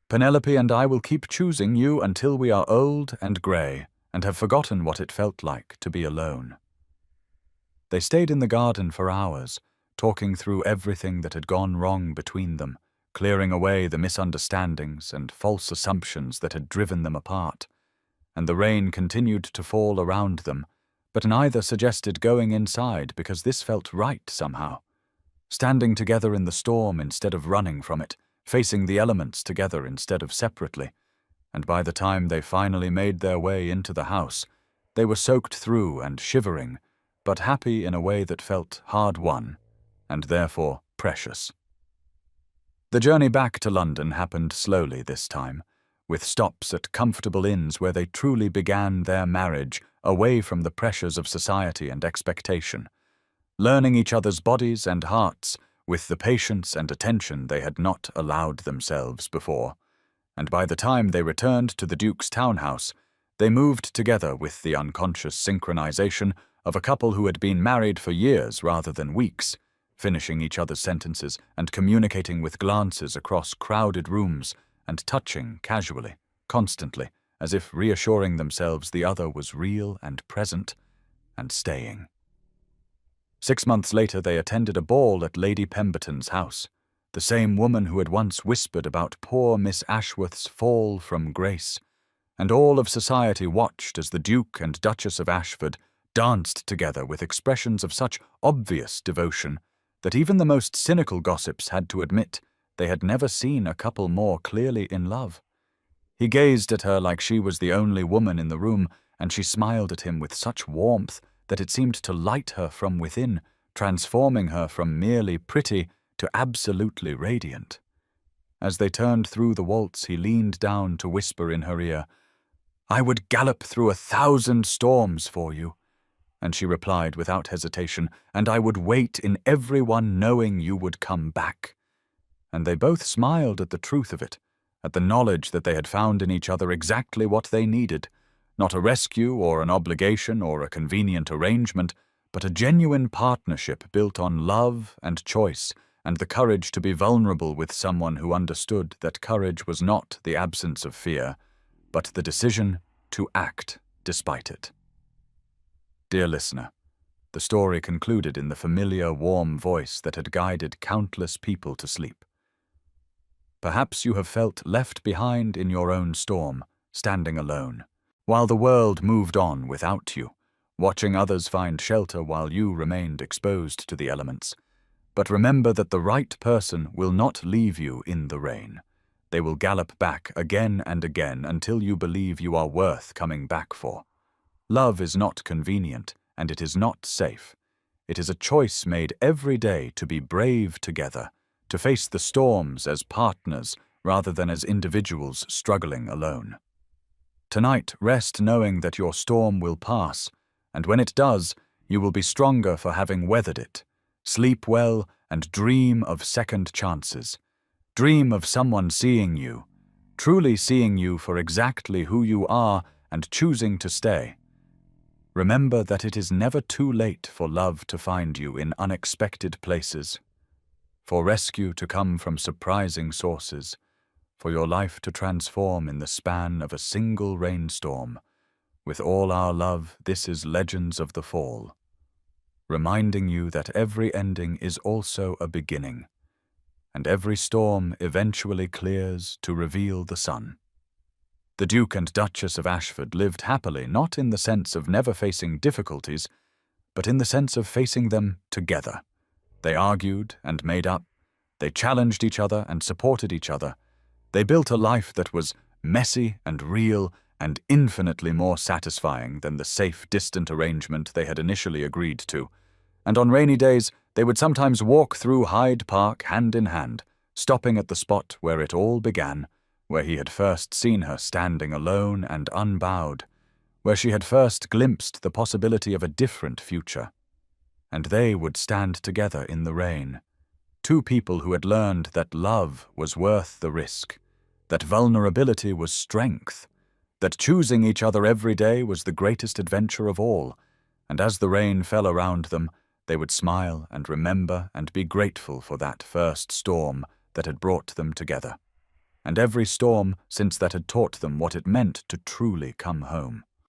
Penelope and I will keep choosing you until we are old and grey and have forgotten what it felt like to be alone." They stayed in the garden for hours, talking through everything that had gone wrong between them, clearing away the misunderstandings and false assumptions that had driven them apart. And the rain continued to fall around them, but neither suggested going inside because this felt right somehow. Standing together in the storm instead of running from it, facing the elements together instead of separately, and by the time they finally made their way into the house, they were soaked through and shivering, but happy in a way that felt hard-won, and therefore precious. The journey back to London happened slowly this time, with stops at comfortable inns where they truly began their marriage away from the pressures of society and expectation, learning each other's bodies and hearts with the patience and attention they had not allowed themselves before. And by the time they returned to the Duke's townhouse, they moved together with the unconscious synchronization of a couple who had been married for years rather than weeks, finishing each other's sentences and communicating with glances across crowded rooms and touching casually, constantly, as if reassuring themselves the other was real and present and staying. 6 months later they attended a ball at Lady Pemberton's house, the same woman who had once whispered about poor Miss Ashworth's fall from grace, and all of society watched as the Duke and Duchess of Ashford danced together with expressions of such obvious devotion that even the most cynical gossips had to admit they had never seen a couple more clearly in love. He gazed at her like she was the only woman in the room, and she smiled at him with such warmth that it seemed to light her from within, transforming her from merely pretty to absolutely radiant. As they turned through the waltz, he leaned down to whisper in her ear, "I would gallop through 1,000 storms for you." And she replied without hesitation, "And I would wait in every one knowing you would come back." And they both smiled at the truth of it, at the knowledge that they had found in each other exactly what they needed, not a rescue or an obligation or a convenient arrangement, but a genuine partnership built on love and choice, and the courage to be vulnerable with someone who understood that courage was not the absence of fear, but the decision to act despite it. Dear listener, the story concluded in the familiar, warm voice that had guided countless people to sleep. Perhaps you have felt left behind in your own storm, standing alone, while the world moved on without you, watching others find shelter while you remained exposed to the elements. But remember that the right person will not leave you in the rain. They will gallop back again and again until you believe you are worth coming back for. Love is not convenient, and it is not safe. It is a choice made every day to be brave together, to face the storms as partners rather than as individuals struggling alone. Tonight, rest knowing that your storm will pass, and when it does, you will be stronger for having weathered it. Sleep well and dream of second chances. Dream of someone seeing you, truly seeing you for exactly who you are and choosing to stay. Remember that it is never too late for love to find you in unexpected places, for rescue to come from surprising sources, for your life to transform in the span of a single rainstorm. With all our love, this is Legends of the Fall, reminding you that every ending is also a beginning, and every storm eventually clears to reveal the sun. The Duke and Duchess of Ashford lived happily, not in the sense of never facing difficulties, but in the sense of facing them together. They argued and made up. They challenged each other and supported each other. They built a life that was messy and real and infinitely more satisfying than the safe, distant arrangement they had initially agreed to. And on rainy days, they would sometimes walk through Hyde Park hand in hand, stopping at the spot where it all began, where he had first seen her standing alone and unbowed, where she had first glimpsed the possibility of a different future. And they would stand together in the rain, two people who had learned that love was worth the risk, that vulnerability was strength, that choosing each other every day was the greatest adventure of all, and as the rain fell around them, they would smile and remember and be grateful for that first storm that had brought them together, and every storm since that had taught them what it meant to truly come home.